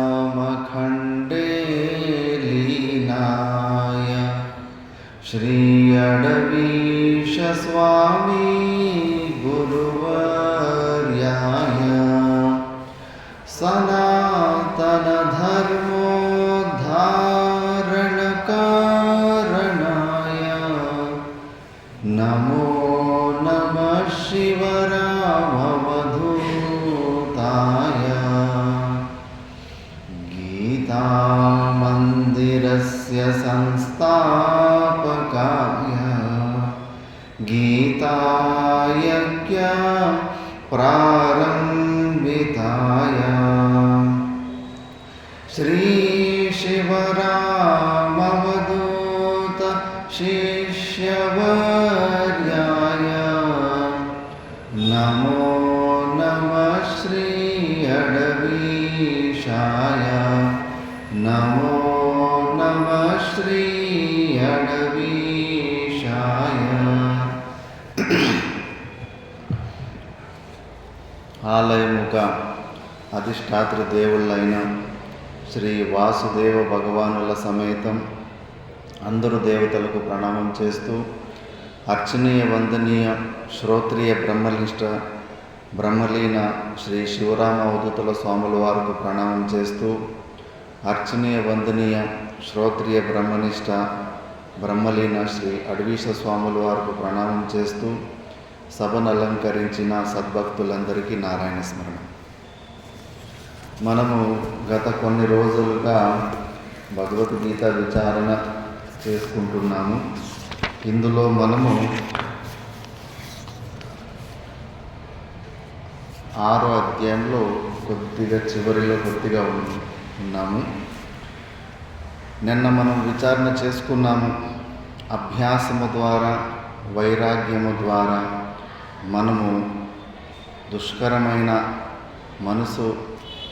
श्रावणपूर्णिमायामखण्डे लीनाय श्री अडवीशस्वामी गुरुवर्याय सनातनधर्मोद्धारणकारणाय नमो नमः शिवरामवधूताय गीतामन्दिरस्य संस्थापकाय गीतायज्ञ प्रारम्भिताय श्री शिवरामवधूत शिष्यवर्याय नमो नमः श्री अडवीशाय नमो नमः श्री अडवीशाय। ఆలయముక అధిష్టాత్రి దేవుళ్ళైన శ్రీ వాసుదేవ భగవానుల సమేతం అందరు దేవతలకు ప్రణామం చేస్తూ అర్చనీయ వందనీయ శ్రోత్రియ బ్రహ్మనిష్ట బ్రహ్మలీన శ్రీ శివరామ అవధూతుల స్వాముల వారికి ప్రణామం చేస్తూ అర్చనీయ వందనీయ శ్రోత్రియ బ్రహ్మనిష్ట బ్రహ్మలీన శ్రీ అడవీశ స్వాముల వారికి ప్రణామం చేస్తూ సభను అలంకరించిన సద్భక్తులందరికీ నారాయణ స్మరణ. మనము గత కొన్ని రోజులుగా భగవద్గీత విచారణ చేసుకుంటున్నాము. ఇందులో మనము 6వ అధ్యాయంలో చివరిలో కొద్దిగా ఉన్నాము. నిన్న మనం విచారణ చేసుకున్నాము. అభ్యాసము ద్వారా, వైరాగ్యము ద్వారా మనము దుష్కరమైన మనసు,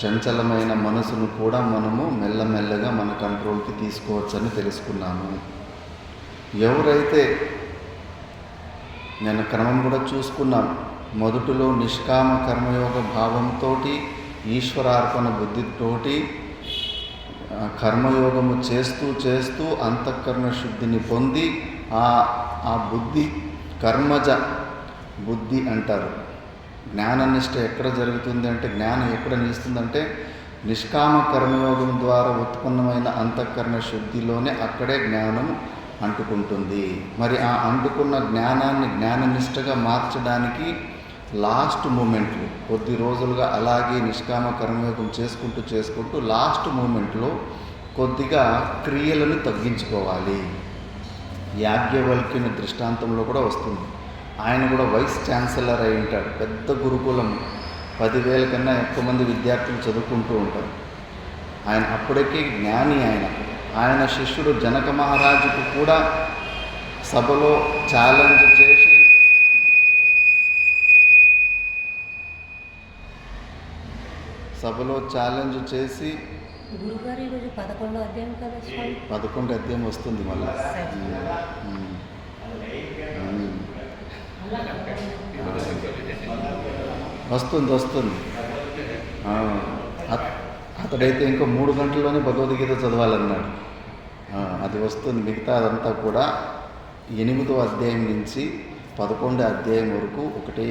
చంచలమైన మనసును కూడా మనము మెల్లమెల్లగా మన కంట్రోల్కి తీసుకోవచ్చని తెలుసుకున్నాము. ఎవరైతే నేను క్రమం కూడా చూసుకున్నాం, మొదటిలో నిష్కామ కర్మయోగ భావంతో ఈశ్వరార్పణ బుద్ధితోటి కర్మయోగము చేస్తూ చేస్తూ అంతఃకరణ శుద్ధిని పొంది ఆ బుద్ధి కర్మజ బుద్ధి అంటారు. జ్ఞాననిష్ట ఎక్కడ జరుగుతుంది అంటే, జ్ఞానం ఎక్కడ నిలుస్తుందంటే నిష్కామ కర్మయోగం ద్వారా ఉత్పన్నమైన అంతఃకరణ శుద్ధిలోనే అక్కడే జ్ఞానం అంటుకుంటుంది. మరి ఆ అంటుకున్న జ్ఞానాన్ని జ్ఞాననిష్టగా మార్చడానికి లాస్ట్ మూమెంట్లు, కొద్ది రోజులుగా అలాగే నిష్కామ కర్మయోగం చేసుకుంటూ లాస్ట్ మూమెంట్లో కొద్దిగా క్రియలను తగ్గించుకోవాలి. యాజ్ఞవల్క్యుని దృష్టాంతంలో కూడా వస్తుంది. ఆయన కూడా వైస్ ఛాన్సలర్ అయి ఉంటాడు. పెద్ద గురుకులం, 10,000 కన్నా ఎక్కువ మంది విద్యార్థులు చదువుకుంటూ ఉంటారు. ఆయన అప్పటికే జ్ఞాని. ఆయన శిష్యుడు జనక మహారాజుకు కూడా సభలో ఛాలెంజ్ చేసి గురుగారు ఈరోజు 11వ అధ్యాయం కదా స్వామి? 11వ అధ్యాయం వస్తుంది మళ్ళీ. వస్తుంది. అతడైతే ఇంకో 3 గంటల్లోనే భగవద్గీత చదవాలన్నాడు. అది వస్తుంది. మిగతా అదంతా కూడా 8వ అధ్యాయం నుంచి 11వ అధ్యాయం వరకు ఒకటే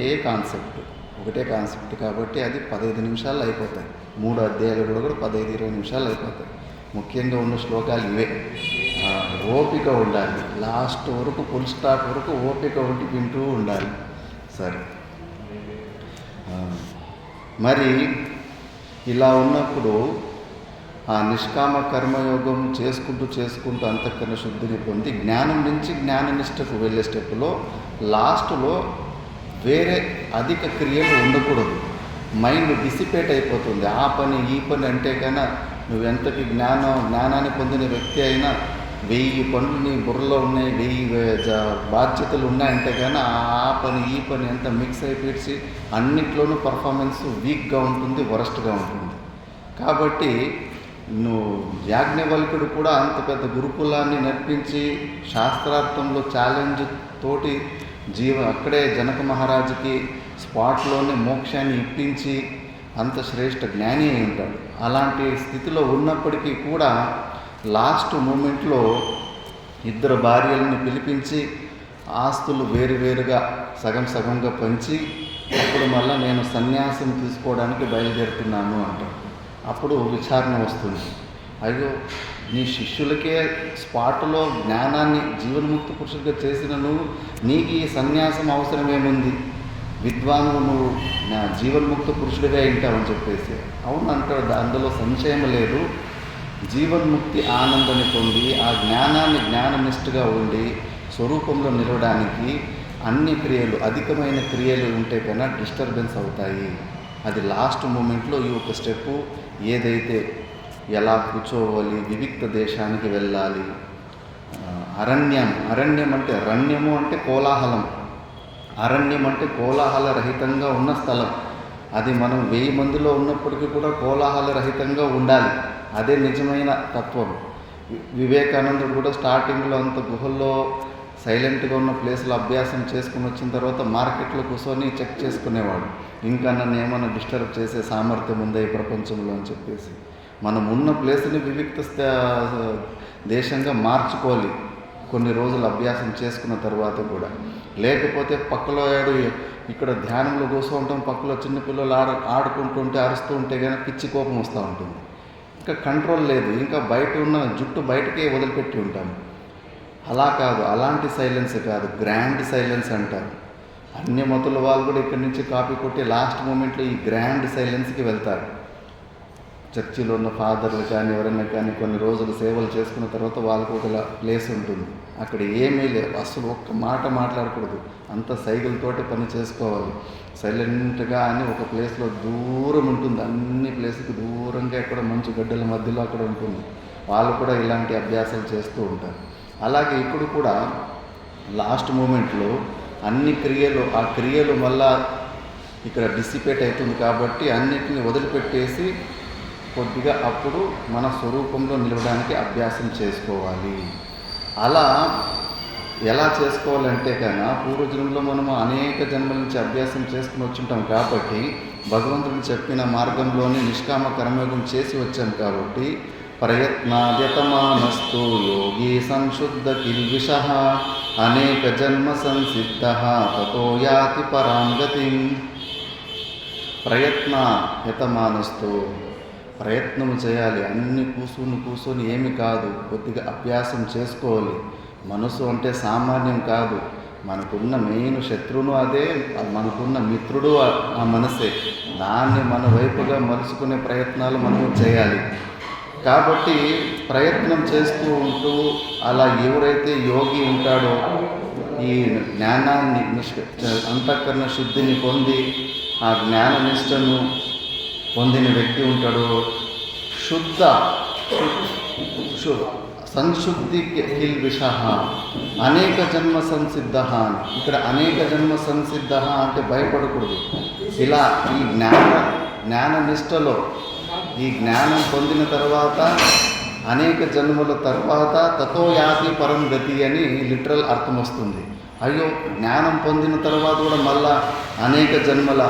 కాన్సెప్ట్ కాబట్టి అది 15 నిమిషాల్లో అయిపోతాయి. 3 అధ్యాయాలు కూడా 15-20 నిమిషాలు అయిపోతాయి. ముఖ్యంగా ఉన్న శ్లోకాలు ఇవే. ఓపిక ఉండాలి. లాస్ట్ వరకు, ఫుల్ స్టాప్ వరకు ఓపిక ఉండి వింటూ ఉండాలి. సరే, మరి ఇలా ఉన్నప్పుడు ఆ నిష్కామ కర్మయోగం చేసుకుంటూ అంతఃకరణ శుద్ధిని పొంది జ్ఞానం నుంచి జ్ఞాననిష్టకు వెళ్ళే స్టెప్లో లాస్ట్లో వేరే అధిక క్రియలు ఉండకూడదు. మైండ్ డిసిపేట్ అయిపోతుంది. ఆ పని ఈ పని అంటే కన్నా నువ్వెంతటి జ్ఞానాన్ని పొందిన వ్యక్తి అయినా 1000 పనులు నీ బుర్రలో ఉన్నాయి, 1000 బాధ్యతలు ఉన్నాయంటే కానీ ఆ పని ఈ పని ఎంత మిక్స్ అయిపోయి అన్నిట్లోనూ పర్ఫార్మెన్స్ వీక్గా ఉంటుంది, వరస్ట్గా ఉంటుంది. కాబట్టి నువ్వు యాజ్ఞవల్కుడు కూడా అంత పెద్ద గురుకులాన్ని నడిపించి శాస్త్రార్థంలో ఛాలెంజ్ తోటి అక్కడే జనక మహారాజుకి స్పాట్లోనే మోక్షాన్ని ఇప్పించి అంత శ్రేష్ఠ జ్ఞాని అయి ఉంటాడు. అలాంటి స్థితిలో ఉన్నప్పటికీ కూడా లాస్ట్ మూమెంట్లో 2 భార్యలను పిలిపించి ఆస్తులు వేరువేరుగా సగంగా పంచి అప్పుడు మళ్ళీ నేను సన్యాసం తీసుకోవడానికి బయలుదేరుతున్నాను అంటాడు. అప్పుడు విచారణ వస్తుంది. అయ్యో, నీ శిష్యులకే స్పాట్లో జ్ఞానాన్ని జీవన్ముక్త పురుషుడిగా చేసిన నీకు ఈ సన్యాసం అవసరమేముంది, విద్వాను నువ్వు నా జీవన్ముక్త పురుషుడిగా ఉంటావని చెప్పేసి. అవును అంటాడు, అందులో సంశయం లేదు. జీవన్ముక్తి ఆనందాన్ని పొంది ఆ జ్ఞానాన్ని జ్ఞాననిష్టగా ఉండి స్వరూపంలో నిలవడానికి అన్ని క్రియలు అధికమైన క్రియలు ఉంటే కన్నా డిస్టర్బెన్స్ అవుతాయి. అది లాస్ట్ మూమెంట్లో ఈ ఒక స్టెప్పు ఏదైతే ఎలా కూర్చోవాలి, వివిక్త దేశానికి వెళ్ళాలి, అరణ్యం అంటే రణ్యము అంటే కోలాహలం, అరణ్యం అంటే కోలాహల రహితంగా ఉన్న స్థలం. అది మనం 1000 మందిలో ఉన్నప్పటికీ కూడా కోలాహల రహితంగా ఉండాలి. అదే నిజమైన తత్వం. వివేకానందుడు కూడా స్టార్టింగ్లో అంత గుహల్లో సైలెంట్గా ఉన్న ప్లేస్లో అభ్యాసం చేసుకుని వచ్చిన తర్వాత మార్కెట్లో కూర్చొని చెక్ చేసుకునేవాడు, ఇంకా నన్ను ఏమైనా డిస్టర్బ్ చేసే సామర్థ్యం ఉందా ఈ ప్రపంచంలో అని చెప్పేసి. మనం ఉన్న ప్లేస్ని వివిక్త దేశంగా మార్చుకోవాలి కొన్ని రోజులు అభ్యాసం చేసుకున్న తర్వాత కూడా. లేకపోతే పక్కలో ఇక్కడ ధ్యానంలో కూర్చుంటాం, పక్కలో చిన్నపిల్లలు ఆడుకుంటుంటే అరుస్తూ ఉంటే కనుక పిచ్చి కోపం వస్తూ ఉంటుంది. ఇంకా కంట్రోల్ లేదు, ఇంకా బయట ఉన్న జుట్టు బయటకే వదిలిపెట్టి ఉంటాం. అలా కాదు, అలాంటి సైలెన్స్ కాదు, గ్రాండ్ సైలెన్స్ అంటారు. అన్ని మతుల వాళ్ళు కూడా ఇక్కడి నుంచి కాపీ కొట్టి లాస్ట్ మూమెంట్లో ఈ గ్రాండ్ సైలెన్స్కి వెళ్తారు. చర్చిలో ఉన్న ఫాదర్లు కానీ ఎవరైనా కానీ కొన్ని రోజులు సేవలు చేసుకున్న తర్వాత వాళ్ళకు ఒక ప్లేస్ ఉంటుంది, అక్కడ ఏమీ లేదు, అసలు ఒక్క మాట మాట్లాడకూడదు, అంత సైకిల్తోటి పని చేసుకోవాలి సైలెంట్గా అని. ఒక ప్లేస్లో దూరం ఉంటుంది, అన్ని ప్లేస్కి దూరంగా ఎక్కడ మంచు గడ్డల మధ్యలో అక్కడ ఉంటుంది. వాళ్ళు కూడా ఇలాంటి అభ్యాసాలు చేస్తూ ఉంటారు. అలాగే ఇప్పుడు కూడా లాస్ట్ మూమెంట్లో అన్ని క్రియలు, ఆ క్రియలు మళ్ళా ఇక్కడ డిసిపేట్ అవుతుంది కాబట్టి అన్నిటిని వదిలిపెట్టేసి కొద్దిగా అప్పుడు మన స్వరూపంలో నిలవడానికి అభ్యాసం చేసుకోవాలి. అలా ఎలా చేసుకోవాలంటే కన్నా పూర్వజన్మలో మనము అనేక జన్మల నుంచి అభ్యాసం చేసుకుని వచ్చుంటాం కాబట్టి భగవంతుడు చెప్పిన మార్గంలోనే నిష్కామ కర్మయోగం చేసి వచ్చాం కాబట్టి ప్రయత్నాద్యతమానస్తు యోగి సంశుద్ధ కిల్విషః అనేక జన్మ సంసిద్ధః తతో యాతి పరాం గతిం. ప్రయత్నయతమానస్తు, ప్రయత్నం చేయాలి. అన్ని కూర్చొని ఏమి కాదు, కొద్దిగా అభ్యాసం చేసుకోవాలి. మనసు అంటే సామాన్యం కాదు, మనకున్న మెయిన్ శత్రువును అదే, మనకున్న మిత్రుడు ఆ మనసే. దాన్ని మన వైపుగా మలుచుకునే ప్రయత్నాలు మనము చేయాలి. కాబట్టి ప్రయత్నం చేస్తూ ఉంటూ అలా ఎవరైతే యోగి ఉంటాడో ఈ జ్ఞానాన్ని అంతఃకరణ శుద్ధిని పొంది ఆ జ్ఞాన నిష్టను పొందిన వ్యక్తి ఉంటాడో సంశుద్ధి కిల్విషః అనేక జన్మ సంసిద్ధ. ఇక్కడ అనేక జన్మ సంసిద్ధ అంటే భయపడకూడదు. ఇలా ఈ జ్ఞాన నిష్టలో ఈ జ్ఞానం పొందిన తర్వాత అనేక జన్మల తర్వాత తతో యాతి పరం గతి అని లిటరల్ అర్థం వస్తుంది. అయ్యో, జ్ఞానం పొందిన తర్వాత కూడా మళ్ళా అనేక జన్మల,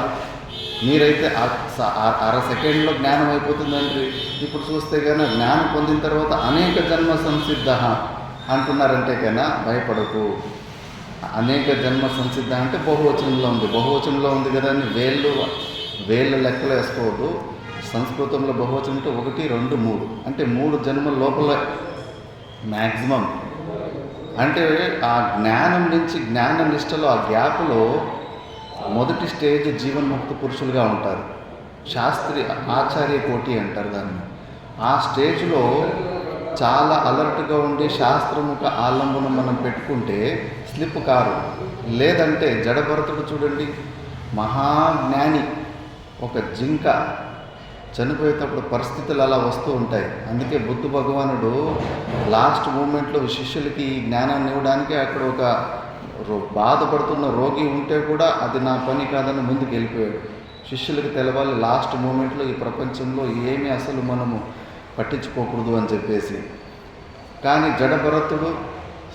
మీరైతే అర సెకండ్లో జ్ఞానం అయిపోతుందండి. ఇప్పుడు చూస్తే కన్నా జ్ఞానం పొందిన తర్వాత అనేక జన్మ సంసిద్ధ అంటున్నారంటే కన్నా భయపడకు. అనేక జన్మ సంసిద్ధ అంటే బహువచనంలో ఉంది కదా అని వేళ్ళ లెక్కలు వేసుకోవద్దు. సంస్కృతంలో బహువచనం అంటే 1, 2, 3 అంటే 3 జన్మల లోపల మ్యాక్సిమం. అంటే ఆ జ్ఞానం నుంచి జ్ఞాన నిష్టలో ఆ గ్యాప్లో మొదటి స్టేజ్ జీవన్ముక్త పురుషులుగా ఉంటారు. ఆచార్య కోటి అంటారు దాన్ని. ఆ స్టేజ్లో చాలా అలర్ట్గా ఉండి శాస్త్రముఖ ఆలంబనం మనం పెట్టుకుంటే స్లిప్ కారు. లేదంటే జడభరతుడు చూడండి, మహాజ్ఞాని, ఒక జింక చనిపోయేటప్పుడు పరిస్థితులు అలా వస్తూ ఉంటాయి. అందుకే బుద్ధ భగవానుడు లాస్ట్ మూమెంట్లో శిష్యులకి ఈ జ్ఞానాన్ని ఇవ్వడానికి అక్కడ ఒక బాధపడుతున్న రోగి ఉంటే కూడా అది నా పని కాదని ముందుకు వెళ్ళిపోయాడు. శిష్యులకి తెలవాలి లాస్ట్ మూమెంట్లో ఈ ప్రపంచంలో ఏమీ అసలు మనము పట్టించుకోకూడదు అని చెప్పేసి. కానీ జడభరతుడు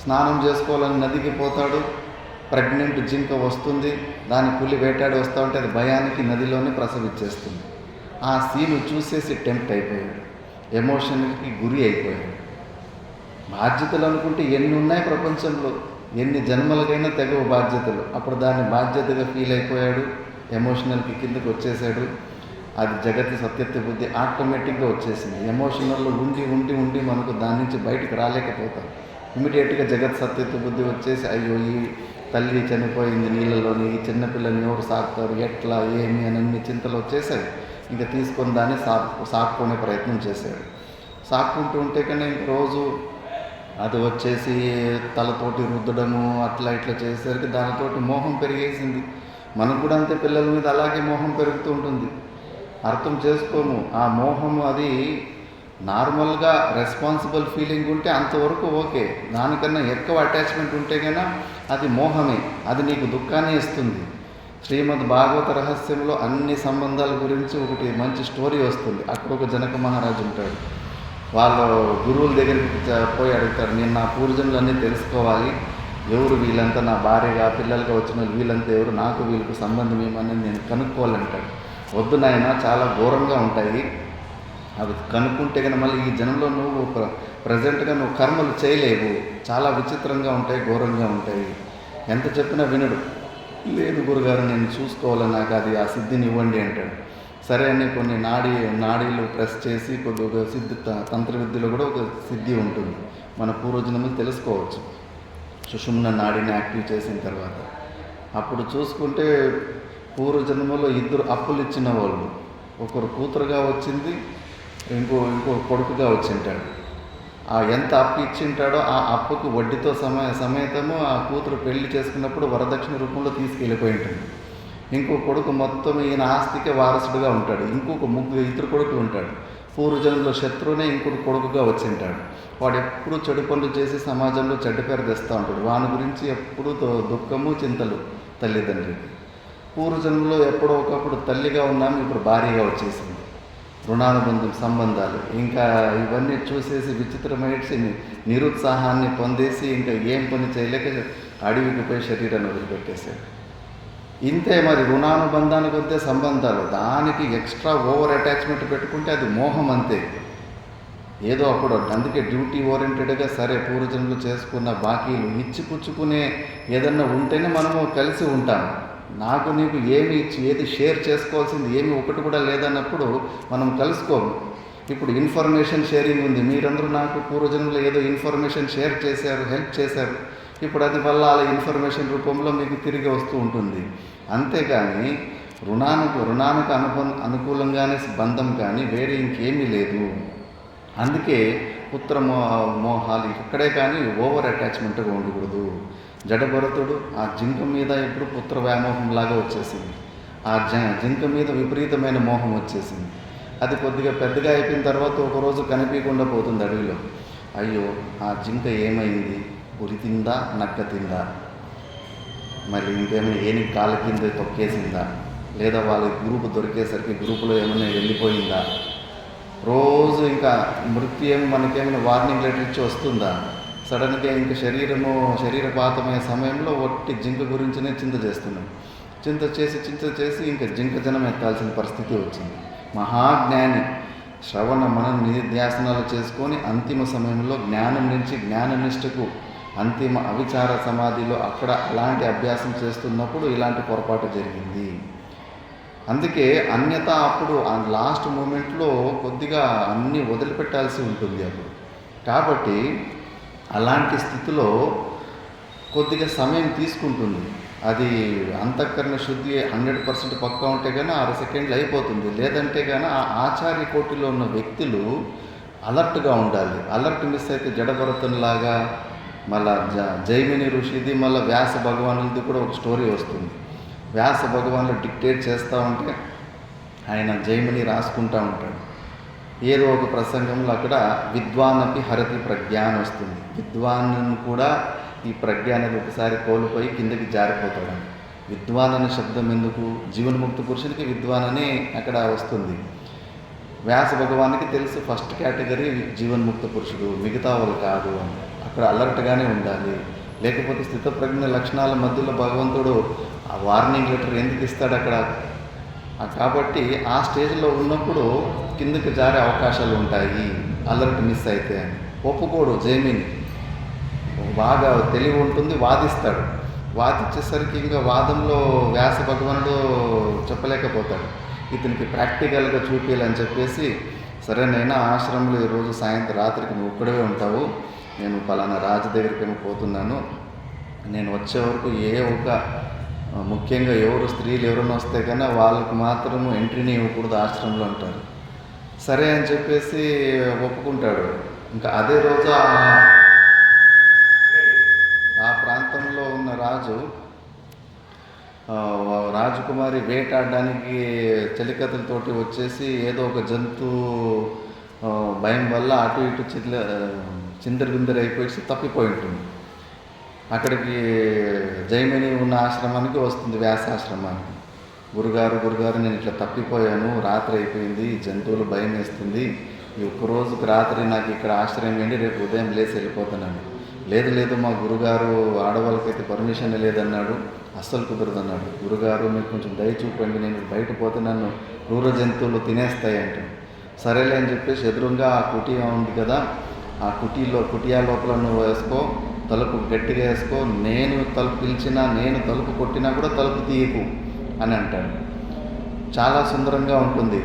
స్నానం చేసుకోవాలని నదికి పోతాడు. ప్రెగ్నెంట్ జింక వస్తుంది, దాని పులి వేటాడి వస్తూ ఉంటే అది భయానికి నదిలోనే ప్రసవించేస్తుంది. ఆ సీను చూసేసి టెంప్ట్ అయిపోయాడు, ఎమోషన్కి గురి అయిపోయాడు. బాధ్యతలు అనుకుంటే ఎన్ని ఉన్నాయి ప్రపంచంలో, ఎన్ని జన్మలకైనా తెగవు బాధ్యతలు. అప్పుడు దాన్ని బాధ్యతగా ఫీల్ అయిపోయాడు, ఎమోషనల్కి కిందకి వచ్చేసాడు. అది జగతి సత్యత్వ బుద్ధి ఆటోమేటిక్గా వచ్చేసింది. ఎమోషనల్లో ఉండి ఉండి ఉండి మనకు దాని నుంచి బయటకు రాలేకపోతాం. ఇమీడియట్గా జగత్ సత్యత్వ బుద్ధి వచ్చేసి అయ్యో ఈ తల్లి చనిపోయింది నీళ్ళలోని, ఈ చిన్నపిల్లని ఎవరు సాకుతారు, ఎట్లా ఏమి అని అన్ని చింతలు వచ్చేసాయి. ఇంకా తీసుకొని దాన్ని సాక్కునే ప్రయత్నం చేశాడు. సాక్కుంటూ ఉంటే కానీ ఇంక రోజు అది వచ్చేసి తలతోటి రుద్దడము అట్లా ఇట్లా చేసేసరికి దానితోటి మోహం పెరిగేసింది. మనకు కూడా అంతే, పిల్లల మీద అలాగే మోహం పెరుగుతూ ఉంటుంది. అర్థం చేసుకోము ఆ మోహము. అది నార్మల్గా రెస్పాన్సిబుల్ ఫీలింగ్ ఉంటే అంతవరకు ఓకే, దానికన్నా ఎక్కువ అటాచ్మెంట్ ఉంటే కన్నా అది మోహమే, అది నీకు దుఃఖాన్ని ఇస్తుంది. శ్రీమద్ భాగవత రహస్యంలో అన్ని సంబంధాల గురించి ఒకటి మంచి స్టోరీ వస్తుంది. అక్కడ ఒక జనక మహారాజు ఉంటాడు. వాళ్ళు గురువుల దగ్గరికి పోయి అడుగుతారు, నేను నా పూర్వజన్మలన్నీ తెలుసుకోవాలి, ఎవరు వీళ్ళంతా నా భార్యగా పిల్లలుగా వచ్చిన వీళ్ళంతా ఎవరు, నాకు వీళ్ళకు సంబంధం ఏమనేది నేను కనుక్కోవాలంటాడు. వద్దు నాయన, చాలా ఘోరంగా ఉంటాయి అవి కనుక్కుంటే కనుక మళ్ళీ ఈ జనంలో నువ్వు ప్రజెంట్గా నువ్వు కర్మలు చేయలేవు, చాలా విచిత్రంగా ఉంటాయి, ఘోరంగా ఉంటాయి. ఎంత చెప్పినా వినడు. లేదు గురుగారు, నేను చూసుకోవాలి, నాకు అది ఆ సిద్ధిని ఇవ్వండి అంటాడు. సరే అని కొన్ని నాడీలు ప్రెస్ చేసి కొద్దిగా సిద్ధి తంత్ర విద్యలో కూడా ఒక సిద్ధి ఉంటుంది, మన పూర్వజన్మలు తెలుసుకోవచ్చు. సుషుమ్న నాడిని యాక్టివ్ చేసిన తర్వాత అప్పుడు చూసుకుంటే పూర్వజన్మలో ఇద్దరు అప్పులు ఇచ్చిన వాళ్ళు, ఒకరు కూతురుగా వచ్చింది, ఇంకో కొడుకుగా వచ్చింటాడు. ఆ ఎంత అప్పు ఇచ్చింటాడో ఆ అప్పుకు వడ్డీతో సమేతము ఆ కూతురు పెళ్లి చేసుకున్నప్పుడు వరదక్షిణ రూపంలో తీసుకెళ్ళిపోయి ఉంటుంది. ఇంకో కొడుకు మొత్తం ఈయన ఆస్తికి వారసుడుగా ఉంటాడు. ఇంకొక ఇద్దరు కొడుకులు ఉంటాడు. పూర్వజన్మలో శత్రువునే ఇంకొక కొడుకుగా వచ్చింటాడు. వాడు ఎప్పుడు చెడు పనులు చేసి సమాజంలో చెడ్డ పేరు తెస్తూ ఉంటాడు. వాని గురించి ఎప్పుడూ దుఃఖము చింతలు తల్లిదండ్రులకి. పూర్వజన్మలో ఎప్పుడో ఒకప్పుడు తల్లిగా ఉన్నాము, ఇప్పుడు భార్యగా వచ్చేసింది. రుణానుబంధం సంబంధాలు ఇంకా ఇవన్నీ చూసేసి విచిత్రమైన నిరుత్సాహాన్ని పొందేసి ఇంకా ఏం పని చేయలేక అడవికి పోయి శరీరాన్ని వదిలిపెట్టేశాడు. ఇంతే మరి, రుణానుబంధానికి వద్దే సంబంధాలు, దానికి ఎక్స్ట్రా ఓవర్ అటాచ్మెంట్ పెట్టుకుంటే అది మోహం అంతే. ఏదో అప్పుడు అందుకే డ్యూటీ ఓరియంటెడ్గా సరే పూర్వజన్మలు చేసుకున్న బాకీలు ఇచ్చి పుచ్చుకునే ఏదన్నా ఉంటేనే మనము కలిసి ఉంటాం. నాకు నీకు ఏమి ఇచ్చి ఏది షేర్ చేసుకోవాల్సింది ఏమి ఒకటి కూడా లేదన్నప్పుడు మనం కలుసుకోము. ఇప్పుడు ఇన్ఫర్మేషన్ షేరింగ్ ఉంది, మీరందరూ నాకు పూర్వజన్మలో ఏదో ఇన్ఫర్మేషన్ షేర్ చేశారు, హెల్ప్ చేశారు, ఇప్పుడు అది వల్ల అలా ఇన్ఫర్మేషన్ రూపంలో మీకు తిరిగి వస్తూ ఉంటుంది. అంతేగాని రుణానికి అనుకూలంగానే బంధం కానీ వేరే ఇంకేమీ లేదు. అందుకే పుత్ర మోహాలు ఇక్కడే కానీ ఓవర్ అటాచ్మెంట్గా ఉండకూడదు. జడభరతుడు ఆ జింక మీద ఇప్పుడు పుత్ర వ్యామోహంలాగా వచ్చేసింది. ఆ జింక మీద విపరీతమైన మోహం వచ్చేసింది. అది కొద్దిగా పెద్దగా అయిపోయిన తర్వాత ఒకరోజు కనిపించకుండా పోతుంది అడవిలో. అయ్యో ఆ జింక ఏమైంది, పులి తిందా నక్క తిందా, మరి ఇంకేమైనా ఏని కాళ్ళ కింద తొక్కేసిందా, లేదా వాళ్ళ గ్రూపు దొరికేసరికి గ్రూపులో ఏమైనా వెళ్ళిపోయిందా, రోజు ఇంకా మృత్యు మనకేమైనా వార్నింగ్ లెటర్ ఇచ్చి వస్తుందా, సడన్గా ఇంకా శరీరపాతమయ్యే సమయంలో ఒట్టి జింక గురించినే చింత చేస్తున్నాం. చింత చేసి ఇంకా జింక జనం ఎత్తాల్సిన పరిస్థితి వచ్చింది. మహాజ్ఞాని శ్రవణ మన నిధ్యాసనాలు చేసుకొని అంతిమ సమయంలో జ్ఞానం నుంచి జ్ఞాననిష్టకు అంతిమ అవిచార సమాధిలో అక్కడ అలాంటి అభ్యాసం చేస్తున్నప్పుడు ఇలాంటి పొరపాటు జరిగింది. అందుకే అన్యత అప్పుడు ఆ లాస్ట్ మూమెంట్లో కొద్దిగా అన్నీ వదిలిపెట్టాల్సి ఉంటుంది అప్పుడు. కాబట్టి అలాంటి స్థితిలో కొద్దిగా సమయం తీసుకుంటుంది. అది అంతఃకరణ శుద్ధి 100% పక్కా ఉంటే కానీ 6 సెకండ్లు అయిపోతుంది. లేదంటే కానీ ఆ ఆచార్య కోటిలో ఉన్న వ్యక్తులు అలర్ట్గా ఉండాలి. అలర్ట్ మిస్ అయితే జడభరతునిలాగా మళ్ళా జైమిని ఋషిది మళ్ళీ వ్యాస భగవానుడిది కూడా ఒక స్టోరీ వస్తుంది. వ్యాస భగవానుడు డిక్టేట్ చేస్తూ ఉంటే ఆయన జైమిని రాసుకుంటూ ఉంటాడు. ఏదో ఒక ప్రసంగంలో అక్కడ విద్వానపి హరతి ప్రజ్ఞ అని వస్తుంది. విద్వాన్ కూడా ఈ ప్రజ్ఞ అనేది ఒకసారి కోల్పోయి కిందకి జారిపోతాడు. విద్వాన్ అనే శబ్దం ఎందుకు? జీవన్ముక్త పురుషునికి విద్వాన్ అని అక్కడ వస్తుంది. వ్యాస భగవానికి తెలుసు ఫస్ట్ కేటగిరీ జీవన్ముక్త పురుషుడు, మిగతా వాళ్ళు కాదు అని. అక్కడ అలర్ట్గానే ఉండాలి. లేకపోతే స్థితప్రజ్ఞ లక్షణాల మధ్యలో భగవంతుడు ఆ వార్నింగ్ లెటర్ ఎందుకు ఇస్తాడు అక్కడ? కాబట్టి ఆ స్టేజ్లో ఉన్నప్పుడు కిందకి జారే అవకాశాలు ఉంటాయి అలర్ట్ మిస్ అయితే అని. ఒప్పుకోడు జైమిని, బాగా తెలివి ఉంటుంది, వాదిస్తాడు. వాదించేసరికి ఇంకా వాదంలో వ్యాస భగవానుడు చెప్పలేకపోతాడు. ఇతనికి ప్రాక్టికల్గా చూపించాలని చెప్పేసి, సరే నైనా ఆశ్రమంలో ఈరోజు సాయంత్రం రాత్రికి నువ్వు ఒక్కడే ఉంటావు, నేను పలానా రాజు దగ్గరికి పోతున్నాను, నేను వచ్చే వరకు ముఖ్యంగా ఎవరు స్త్రీలు ఎవరైనా వస్తే కానీ వాళ్ళకి మాత్రము ఎంట్రీని ఇవ్వకూడదు ఆశ్రమంలో అంటారు. సరే అని చెప్పేసి ఒప్పుకుంటాడు. ఇంకా అదే రోజు ఆ ప్రాంతంలో ఉన్న రాజకుమారి వేటాడడానికి చెలికత్తలతోటి వచ్చేసి ఏదో ఒక జంతువు భయం వల్ల అటు ఇటు చిందరబిందర అయిపోయి తప్పిపోయి ఉంటుంది. అక్కడికి జైమిని ఉన్న ఆశ్రమానికి వస్తుంది, వ్యాసాశ్రమానికి. గురుగారు నేను ఇట్లా తప్పిపోయాను, రాత్రి అయిపోయింది, జంతువులు భయం వేస్తుంది, ఈ ఒక్కరోజుకి రాత్రి నాకు ఇక్కడ ఆశ్రయం ఏంటి, రేపు ఉదయం లేచి వెళ్ళిపోతానని. లేదు మా గురుగారు ఆడవాళ్ళకైతే పర్మిషన్ లేదన్నాడు, అస్సలు కుదరదన్నాడు. గురుగారు మీరు కొంచెం దయ చూపండి, నేను బయట పోతే నన్ను క్రూర జంతువులు తినేస్తాయి అంటే. సరేలే అని చెప్పేసి ఎదురుగా ఆ కుటియా ఉంది కదా, ఆ కుటియా లోపల నువ్వు వేసుకో, తలుపు గట్టిగా వేసుకో, నేను తలుపు పిలిచినా నేను తలుపు కొట్టినా కూడా తలుపు తీయకు అని అంటాడు. చాలా సుందరంగా ఉంటుంది.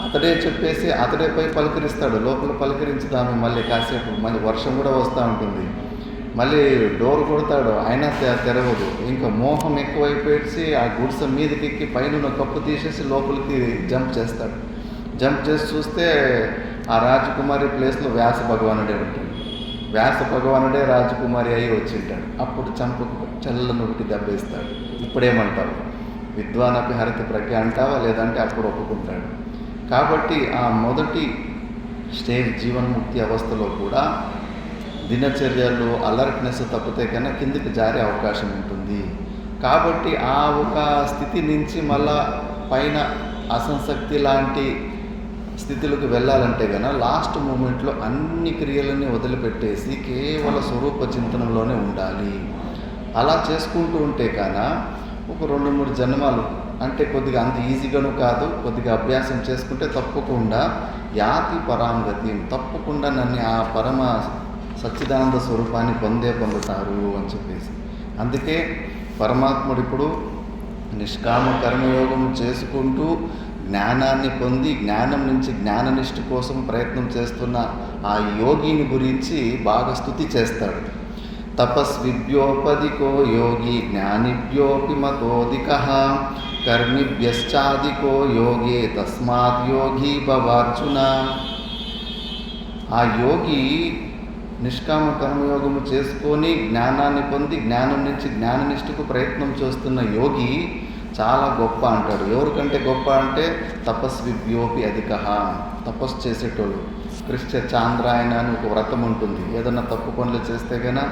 అతడే చెప్పేసి అతడే పోయి పలకరిస్తాడు. లోపల పలకరించుదాము మళ్ళీ కాసేపు, మళ్ళీ వర్షం కూడా వస్తూ ఉంటుంది. మళ్ళీ డోర్ కొడతాడు, అయినా తెరవదు. ఇంకా మోహం ఎక్కువైపోయి ఆ గుడిసె మీదకి ఎక్కి పైన కప్పు తీసేసి లోపలికి జంప్ చేస్తాడు. జంప్ చేసి చూస్తే ఆ రాజకుమారి ప్లేస్లో వ్యాస భగవానుడే ఉంటాడు. వ్యాస భగవానుడే రాజకుమారి అయి వచ్చింటాడు. అప్పుడు చంపకు చల్లనొకటి దెబ్బేస్తాడు. ఇప్పుడేమంటావు? విద్వానపి హరతి ప్రజ్ఞ అంటావా, లేదంటే అప్పుడు ఒప్పుకుంటాడు. కాబట్టి ఆ మొదటి స్టేజ్ జీవన్ముక్తి అవస్థలో కూడా దినచర్యలు అలర్ట్నెస్ తప్పితే కన్నా కిందికి జారే అవకాశం ఉంటుంది. కాబట్టి ఆ ఒక స్థితి నుంచి మళ్ళా పైన అసంశక్తి లాంటి స్థితిలోకి వెళ్ళాలంటే కన్నా లాస్ట్ మూమెంట్లో అన్ని క్రియలని వదిలిపెట్టేసి కేవల స్వరూప చింతనలోనే ఉండాలి. అలా చేసుకుంటూ ఉంటే కన్నా ఒక 2-3 జన్మాలు, అంటే కొద్దిగా అంత ఈజీగాను కాదు, కొద్దిగా అభ్యాసం చేసుకుంటే తప్పకుండా యాతి పరాంగతి, తప్పకుండా నన్ను ఆ పరమ సచ్చిదానంద స్వరూపాన్ని పొందుతారు అని చెప్పేసి. అందుకే పరమాత్ముడు ఇప్పుడు నిష్కామ కర్మయోగం చేసుకుంటూ జ్ఞానాన్ని పొంది జ్ఞానం నుంచి జ్ఞాననిష్ఠ కోసం ప్రయత్నం చేస్తున్న ఆ యోగిని గురించి బాగా స్తుతి చేస్తాడు. తపస్విభ్యోపదికో యోగి జ్ఞానిభ్యోపి మతోదికః కర్మిభ్యశ్చాదికో యోగే తస్మాత్ యోగి భవార్జున. ఆ యోగి నిష్కామ కర్మయోగము చేసుకొని జ్ఞానాన్ని పొంది జ్ఞానం నుంచి జ్ఞాననిష్ఠకు ప్రయత్నం చేస్తున్న యోగి చాలా గొప్ప అంటాడు. ఎవరికంటే గొప్ప అంటే తపస్విభ్యోపి అధికః, తపస్సు చేసేటోళ్ళు. కృష్ణ చాంద్రాయణ అని ఒక వ్రతం ఉంటుంది. ఏదన్నా తప్పు పనులు చేస్తే కన్నా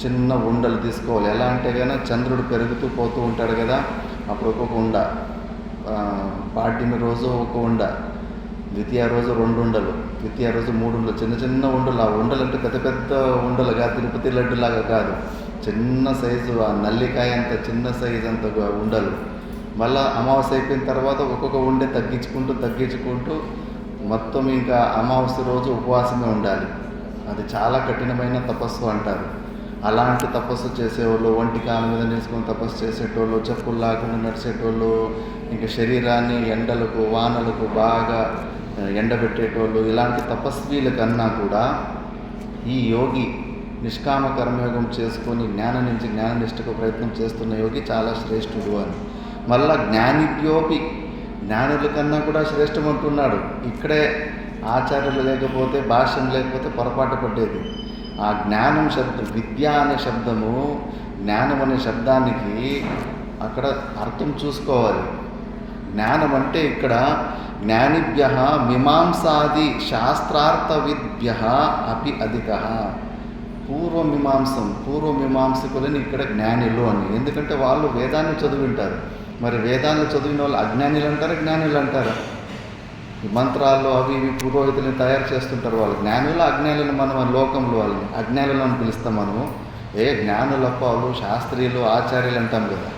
చిన్న ఉండలు తీసుకోవాలి. ఎలా అంటే కన్నా చంద్రుడు పెరుగుతూ పోతూ ఉంటాడు కదా, అప్పుడు ఒక్కొక్క ఉండ, పాడ్యమి రోజు ఒక ఉండ, ద్వితీయ రోజు 2 ఉండలు, ద్వితీయ రోజు 3 ఉండలు, చిన్న ఉండలు. ఆ ఉండలు అంటే పెద్ద పెద్ద ఉండలుగా తిరుపతి లడ్డులాగా కాదు, చిన్న సైజు, ఆ నల్లికాయ అంత చిన్న సైజు అంత ఉండలు. మళ్ళీ అమావాస్య అయిపోయిన తర్వాత ఒక్కొక్క ఉండే తగ్గించుకుంటూ మొత్తం ఇంకా అమావాస్య రోజు ఉపవాసమే ఉండాలి. అది చాలా కఠినమైన తపస్సు అంటారు. అలాంటి తపస్సు చేసేవాళ్ళు, ఒంటి కాళ్ళ మీద నిలుచుకొని తపస్సు చేసేటోళ్ళు, చెప్పులు లేకుండా నడిచేటోళ్ళు, ఇంకా శరీరాన్ని ఎండలకు వానలకు బాగా ఎండబెట్టేటోళ్ళు, ఇలాంటి తపస్వీల కన్నా కూడా ఈ యోగి నిష్కామ కర్మయోగం చేసుకొని జ్ఞానం నుంచి జ్ఞాననిష్ఠకు ప్రయత్నం చేస్తున్న యోగి చాలా శ్రేష్ఠుడు అని. మళ్ళా జ్ఞానిభ్యోపి, జ్ఞానుల కన్నా కూడా శ్రేష్టం అంటున్నాడు. ఇక్కడే ఆచార్యులు లేకపోతే, భాష్యం లేకపోతే పొరపాటు పడ్డేది. ఆ జ్ఞానం శబ్దం, విద్య అనే శబ్దము, జ్ఞానం అనే శబ్దానికి అక్కడ అర్థం చూసుకోవాలి. జ్ఞానం అంటే ఇక్కడ జ్ఞానిభ్య మీమాంసాది శాస్త్రార్థ విద్భ్య అపి అధిక. పూర్వమీమాంసకులని ఇక్కడ జ్ఞానులు అని. ఎందుకంటే వాళ్ళు వేదాన్ని చదివింటారు. మరి వేదాన్ని చదివిన వాళ్ళు అజ్ఞానులు అంటారా, జ్ఞానులు అంటారా? ఈ మంత్రాల్లో అవి ఇవి పురోహితులను తయారు చేస్తుంటారు. వాళ్ళు జ్ఞానులు అజ్ఞానులను మనం లోకంలో వాళ్ళని అజ్ఞానులు అని పిలుస్తాం మనము. జ్ఞానులప్ప వాళ్ళు శాస్త్రీయులు ఆచార్యులు అంటాం కదా.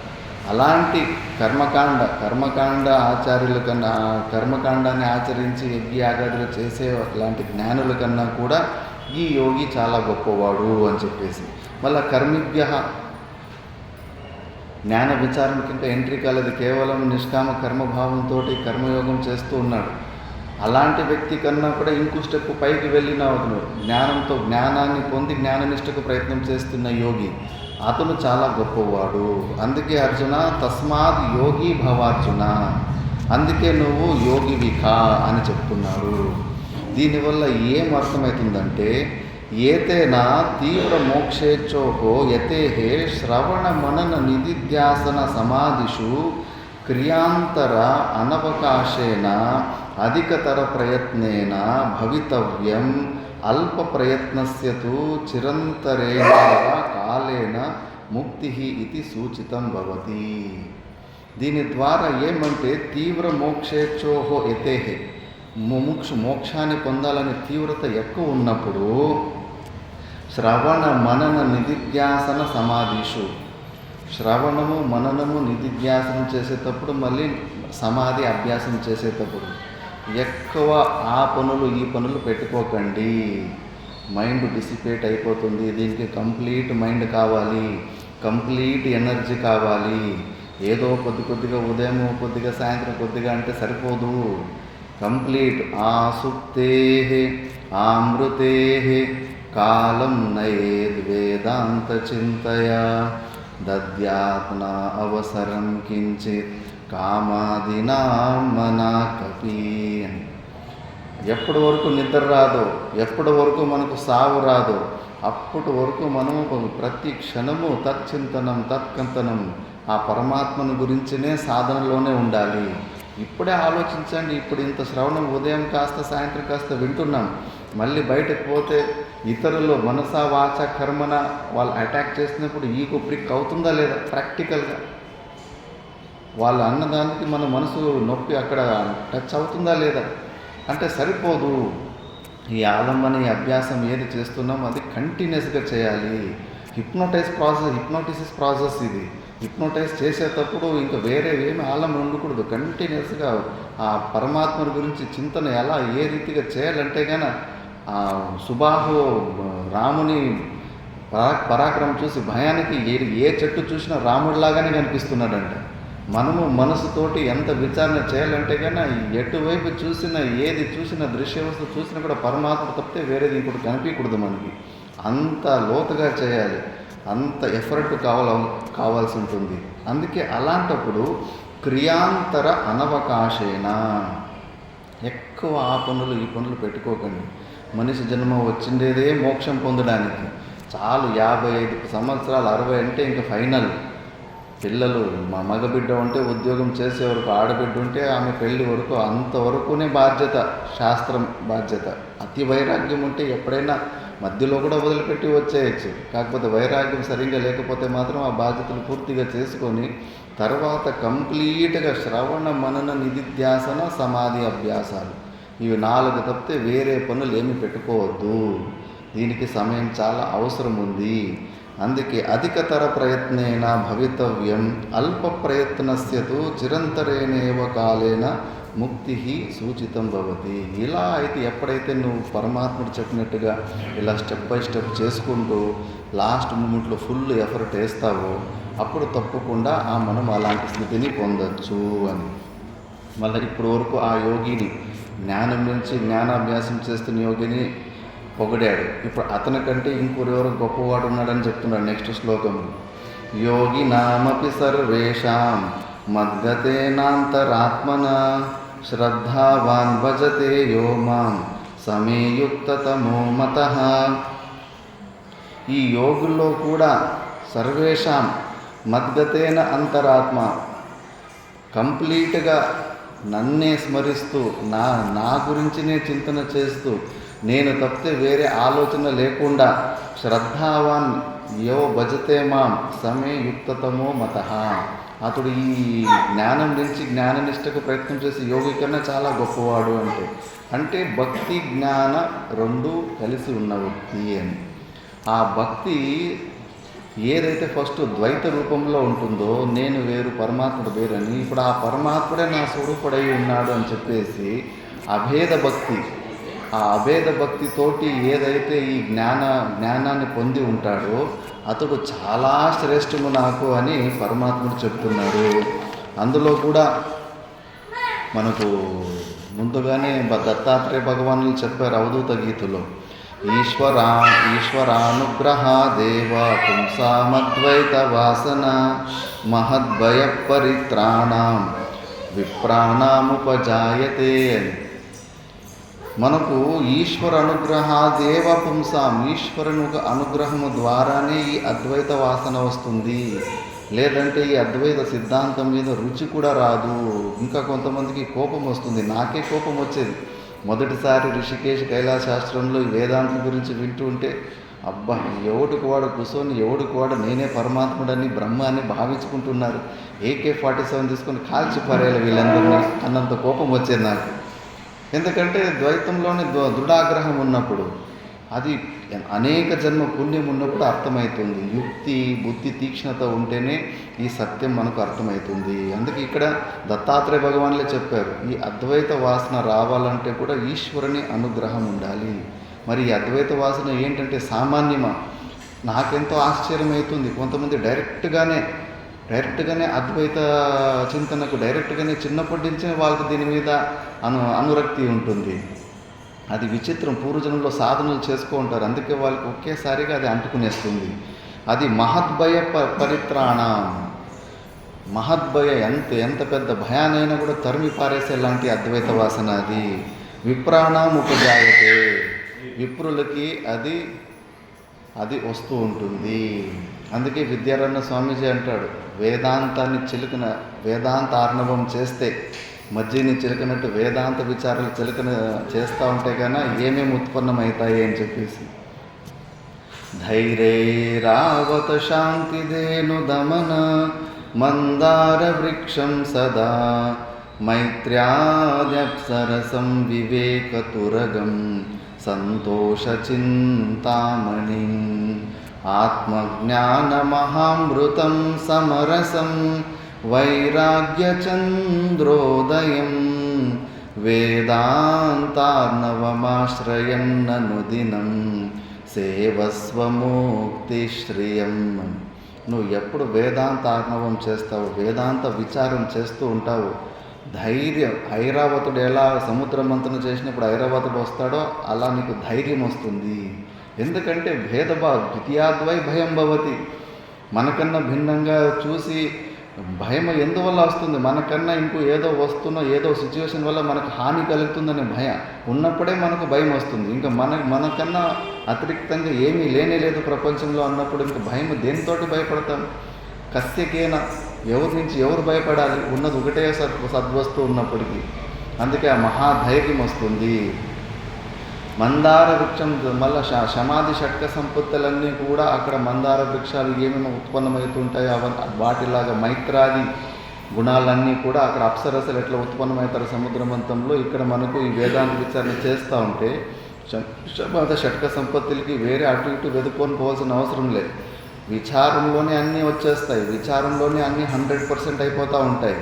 అలాంటి కర్మకాండ ఆచార్యుల కన్నా, కర్మకాండాన్ని ఆచరించి యజ్ఞయాగాదులు చేసే అలాంటి జ్ఞానుల కన్నా కూడా ఈ యోగి చాలా గొప్పవాడు అని చెప్పేసి. మళ్ళీ కర్మిభ్య జ్ఞాన విచారణకి ఇంకా ఎంట్రీ కాలేదు. కేవలం నిష్కామ కర్మభావంతో కర్మయోగం చేస్తూ ఉన్నాడు. అలాంటి వ్యక్తి కన్నా కూడా ఇంకో స్టెప్ పైకి వెళ్ళిన అతను జ్ఞానంతో జ్ఞానాన్ని పొంది జ్ఞాననిష్టకు ప్రయత్నం చేస్తున్న యోగి, అతను చాలా గొప్పవాడు. అందుకే అర్జున తస్మాత్ యోగి భవార్జున, అందుకే నువ్వు యోగివి కా అని చెప్తున్నాడు. దీనివల్ల ఏం అర్థమవుతుందంటే, ఏతేనా తీవ్ర మోక్షేచ్ఛోహో యతేహే శ్రవణ మనన నిధిధ్యాసన సమాధిషు క్రియాంతర అనవకాశేన అధికతర ప్రయత్నేన భవితవ్యం అల్ప ప్రయత్నస్య తు చిరంతరేణ కాలేన ముక్తి ఇది సూచితం భవతి. దీని ద్వారా ఏమంటే తీవ్ర మోక్షేచ్ఛోహో యతేహే, మోక్షాన్ని పొందాలని తీవ్రత ఎక్కువ ఉన్నప్పుడు శ్రవణ మనన నిధిధ్యాసన సమాధిషు, శ్రవణము మననము నిధిధ్యాసనం చేసేటప్పుడు, మళ్ళీ సమాధి అభ్యాసం చేసేటప్పుడు ఎక్కువ ఆ పనులు ఈ పనులు పెట్టుకోకండి. మైండ్ డిసిపేట్ అయిపోతుంది. దీనికి కంప్లీట్ మైండ్ కావాలి, కంప్లీట్ ఎనర్జీ కావాలి. ఏదో కొద్దిగా ఉదయం కొద్దిగా సాయంత్రం కొద్దిగా అంటే సరిపోదు. కంప్లీట్ ఆసుప్తే ఆమృతే కాలం నయేద్ వేదాంత చింతయ దద్యాత్న అవసరం కించిత్ కామాదినా మనా కపి అని. ఎప్పటి వరకు నిద్ర రాదో, ఎప్పటి వరకు మనకు సావు రాదో, అప్పటి వరకు మనము ప్రతి క్షణము తచ్చింతనం తత్కంతనం ఆ పరమాత్మను గురించినే సాధనలోనే ఉండాలి. ఇప్పుడే ఆలోచించండి. ఇప్పుడు ఇంత శ్రవణం ఉదయం కాస్త సాయంత్రం కాస్త వింటున్నాం. మళ్ళీ బయటకు పోతే ఇతరులు మనసా వాచ కర్మన వాళ్ళు అటాక్ చేసినప్పుడు ఈగో ప్రిక్ అవుతుందా లేదా? ప్రాక్టికల్గా వాళ్ళు అన్నదానికి మన మనసు నొప్పి అక్కడ టచ్ అవుతుందా లేదా అంటే సరిపోదు. ఈ ఆలంబన ఈ అభ్యాసం ఏది చేస్తున్నామో అది కంటిన్యూస్గా చేయాలి. హిప్నోటిసిస్ ప్రాసెస్ ఇది. హిప్నోటైజ్ చేసేటప్పుడు ఇంకా వేరే ఏమి ఆలంబన ఉండకూడదు. కంటిన్యూస్గా ఆ పరమాత్మ గురించి చింతన ఎలా ఏ రీతిగా చేయాలంటే కానీ ఆ సుబాహు రాముని పరాక్రమం చూసి భయానికి ఏ చెట్టు చూసినా రాముడిలాగానే కనిపిస్తున్నాడంట. మనము మనసుతోటి ఎంత విచారణ చేయాలంటే కానీ ఎటువైపు చూసినా ఏది చూసినా దృశ్యవస్తు చూసినా కూడా పరమాత్మ తప్పితే వేరేది ఇంకోటి కనిపించకూడదు మనకి. అంత లోతుగా చేయాలి, అంత ఎఫర్ట్ కావాల్సి ఉంటుంది. అందుకే అలాంటప్పుడు క్రియాంతర అనవకాశేన ఎక్కువ ఆ పనులు ఈ పనులు పెట్టుకోకండి. మనిషి జన్మ వచ్చిండేదే మోక్షం పొందడానికి. చాలు 55 సంవత్సరాలు 60 అంటే ఇంకా ఫైనల్. పిల్లలు మా మగబిడ్డ ఉంటే ఉద్యోగం చేసే వరకు, ఆడబిడ్డ ఉంటే ఆమె పెళ్లి వరకు, అంతవరకునే బాధ్యత, శాస్త్రం బాధ్యత. అతి వైరాగ్యం ఉంటే ఎప్పుడైనా మధ్యలో కూడా వదిలిపెట్టి వచ్చేయచ్చు. కాకపోతే వైరాగ్యం సరిగ్గా లేకపోతే మాత్రం ఆ బాధ్యతలు పూర్తిగా చేసుకొని తర్వాత కంప్లీట్గా శ్రవణ మనన నిధిధ్యాసన సమాధి అభ్యాసాలు ఇవి 4 తప్పితే వేరే పనులు ఏమి పెట్టుకోవద్దు. దీనికి సమయం చాలా అవసరం ఉంది. అందుకే అధికతర ప్రయత్నేన భవితవ్యం అల్ప ప్రయత్నస్య తు చిరంతరేణేవ కాలేన ముక్తి సూచితం భవతి. ఇలా అయితే ఎప్పుడైతే నువ్వు పరమాత్ముడు చెప్పినట్టుగా ఇలా స్టెప్ బై స్టెప్ చేసుకుంటూ లాస్ట్ మూమెంట్లో ఫుల్ ఎఫర్ట్ వేస్తావో అప్పుడు తప్పకుండా మనం అలాంటి స్థితిని పొందొచ్చు అని. మళ్ళీ ఇప్పుడు వరకు ఆ యోగిని జ్ఞానం నుంచి జ్ఞానాభ్యాసం చేస్తున్న యోగిని పొగిడాడు. ఇప్పుడు అతనికంటే ఇంకొరెవరు గొప్పవాడు ఉన్నాడని చెప్తున్నాడు నెక్స్ట్ శ్లోకంలో. యోగి నామపి సర్వేషాం మద్గతేనాంతరాత్మన శ్రద్ధావాన్ భజతే యో మాం సమే యుక్తతమో మతః. ఈ యోగుల్లో కూడా సర్వేషాం మద్గతేన అంతరాత్మ, కంప్లీట్గా నన్నే స్మరిస్తూ నా గురించినే చింతన చేస్తూ నేను తప్పితే వేరే ఆలోచన లేకుండా శ్రద్ధావాన్ యో భజతే మాం సమే యుక్తతమో మతః, అతడు ఈ జ్ఞానం నుంచి జ్ఞాననిష్టకు ప్రయత్నం చేసి యోగి కన్నా చాలా గొప్పవాడు అంటే భక్తి జ్ఞాన రెండూ కలిసి ఉన్న వ్యక్తి అని. ఆ భక్తి ఏదైతే ఫస్ట్ ద్వైత రూపంలో ఉంటుందో, నేను వేరు పరమాత్ముడు వేరని, ఇప్పుడు ఆ పరమాత్ముడే నా స్వరూపుడై ఉన్నాడు అని చెప్పేసి అభేద భక్తి, ఆ అభేద భక్తితోటి ఏదైతే ఈ జ్ఞానాన్ని పొంది ఉంటాడో అతడు చాలా శ్రేష్టము నాకు అని పరమాత్ముడు చెప్తున్నాడు. అందులో కూడా మనకు ముందుగానే దత్తాత్రేయ భగవానులు చెప్పారు అవధూత గీతలో, ఈశ్వరానుగ్రహ దేవ పుంసామద్వైత వాసన మహద్భయ పరిత్రాణం విప్రాణముపజాయతే అని. మనకు ఈశ్వర అనుగ్రహ దేవ పుంసాం, ఈశ్వరుని అనుగ్రహము ద్వారానే ఈ అద్వైత వాసన వస్తుంది, లేదంటే ఈ అద్వైత సిద్ధాంతం మీద రుచి కూడా రాదు. ఇంకా కొంతమందికి కోపం వస్తుంది, నాకే కోపం వచ్చేది మొదటిసారి ఋషికేశ్ కైలాశాస్త్రంలో ఈ వేదాంతం గురించి వింటూ ఉంటే, అబ్బా ఎవడికి వాడు కూర్చొని ఎవడికి వాడు నేనే పరమాత్ముడని బ్రహ్మ అని భావించుకుంటున్నారు, AK-47 తీసుకొని కాల్చి పారేయాలి వీళ్ళందరినీ అన్నంత కోపం వచ్చేది నాకు. ఎందుకంటే ద్వైతంలోని దృఢాగ్రహం ఉన్నప్పుడు, అది అనేక జన్మ పుణ్యం ఉన్నప్పుడు అర్థమవుతుంది. యుక్తి బుద్ధి తీక్ష్ణత ఉంటేనే ఈ సత్యం మనకు అర్థమవుతుంది. అందుకే ఇక్కడ దత్తాత్రేయ భగవానులే చెప్పారు, ఈ అద్వైత వాసన రావాలంటే కూడా ఈశ్వరుని అనుగ్రహం ఉండాలి. మరి ఈ అద్వైత వాసన ఏంటంటే సామాన్యమా? నాకెంతో ఆశ్చర్యం అవుతుంది. కొంతమంది డైరెక్ట్గానే అద్వైత చింతనకు డైరెక్ట్గానే చిన్నప్పటి నుంచే వాళ్ళకి దీని మీద అనురక్తి ఉంటుంది. అది విచిత్రం. పూర్వజనంలో సాధనలు చేసుకో ఉంటారు, అందుకే వాళ్ళకి ఒకేసారిగా అది అంటుకునేస్తుంది. అది మహద్భయ పరిత్రాణం, మహద్భయ ఎంత పెద్ద భయానైనా కూడా తరిమి పారేసే లాంటి అద్వైత వాసన అది. విప్రాణం ఉపజాయతే, విప్రులకి అది వస్తూ ఉంటుంది. అందుకే విద్యారణ్య స్వామీజీ అంటాడు, వేదాంత ఆర్ణవం చేస్తే మజ్జిని చిలకనట్టు వేదాంత విచారాలు చేస్తూ ఉంటే కన్నా ఏమేమి ఉత్పన్నమవుతాయి అని చెప్పేసి. ధైర్యైరావత శాంతిదేను దమన మందార వృక్షం సదా మైత్ర్యాద్యప్సరసం వివేకతురగం సంతోషచింతామణి ఆత్మజ్ఞానమహామృతం సమరసం వైరాగ్యచంద్రోదయం వేదాంతార్ణవమాశ్రయన్ననుదినం సేవస్వముక్తిశ్రియం. నువ్వు ఎప్పుడు వేదాంతార్ణవం చేస్తావు, వేదాంత విచారం చేస్తూ ఉంటావు, ధైర్యం, ఐరావతుడు ఎలా సముద్రమంతన చేసినప్పుడు ఐరావతుడు వస్తాడో అలా నీకు ధైర్యం వస్తుంది. ఎందుకంటే ద్వితీయాద్వై భయం భవతి, మనకన్నా భిన్నంగా చూసి భయం ఎందువల్ల వస్తుంది? మనకన్నా ఇంకో ఏదో వస్తున్న ఏదో సిచ్యువేషన్ వల్ల మనకు హాని కలుగుతుందనే భయం ఉన్నప్పుడే మనకు భయం వస్తుంది. ఇంకా మనకన్నా అతిరిక్తంగా ఏమీ లేదు ప్రపంచంలో అన్నప్పుడు ఇంకా భయం దేనితోటి భయపడతాం? కస్యకేనా, ఎవరి నుంచి ఎవరు భయపడాలి? ఉన్నది ఒకటే సద్వస్తువు ఉన్నప్పటికీ. అందుకే ఆ మహాధైర్యం వస్తుంది. మందార వృక్షం, మళ్ళీ సమాధి షట్క సంపత్తులన్నీ కూడా అక్కడ మందార వృక్షాలు ఏమేమి ఉత్పన్నమవుతుంటాయో వాటిలాగా మైత్రాది గుణాలన్నీ కూడా అక్కడ అప్సరసలు ఎట్లా ఉత్పన్నమవుతారు సముద్రమంతంలో, ఇక్కడ మనకు ఈ వేదాంత విచారణ చేస్తూ ఉంటే సమాధి షట్క సంపత్తులకి వేరే అటు ఇటు వెతుక్కొని పోవాల్సిన అవసరం లేదు. విచారంలోనే అన్నీ వచ్చేస్తాయి, విచారంలోనే అన్నీ 100% అయిపోతూ ఉంటాయి.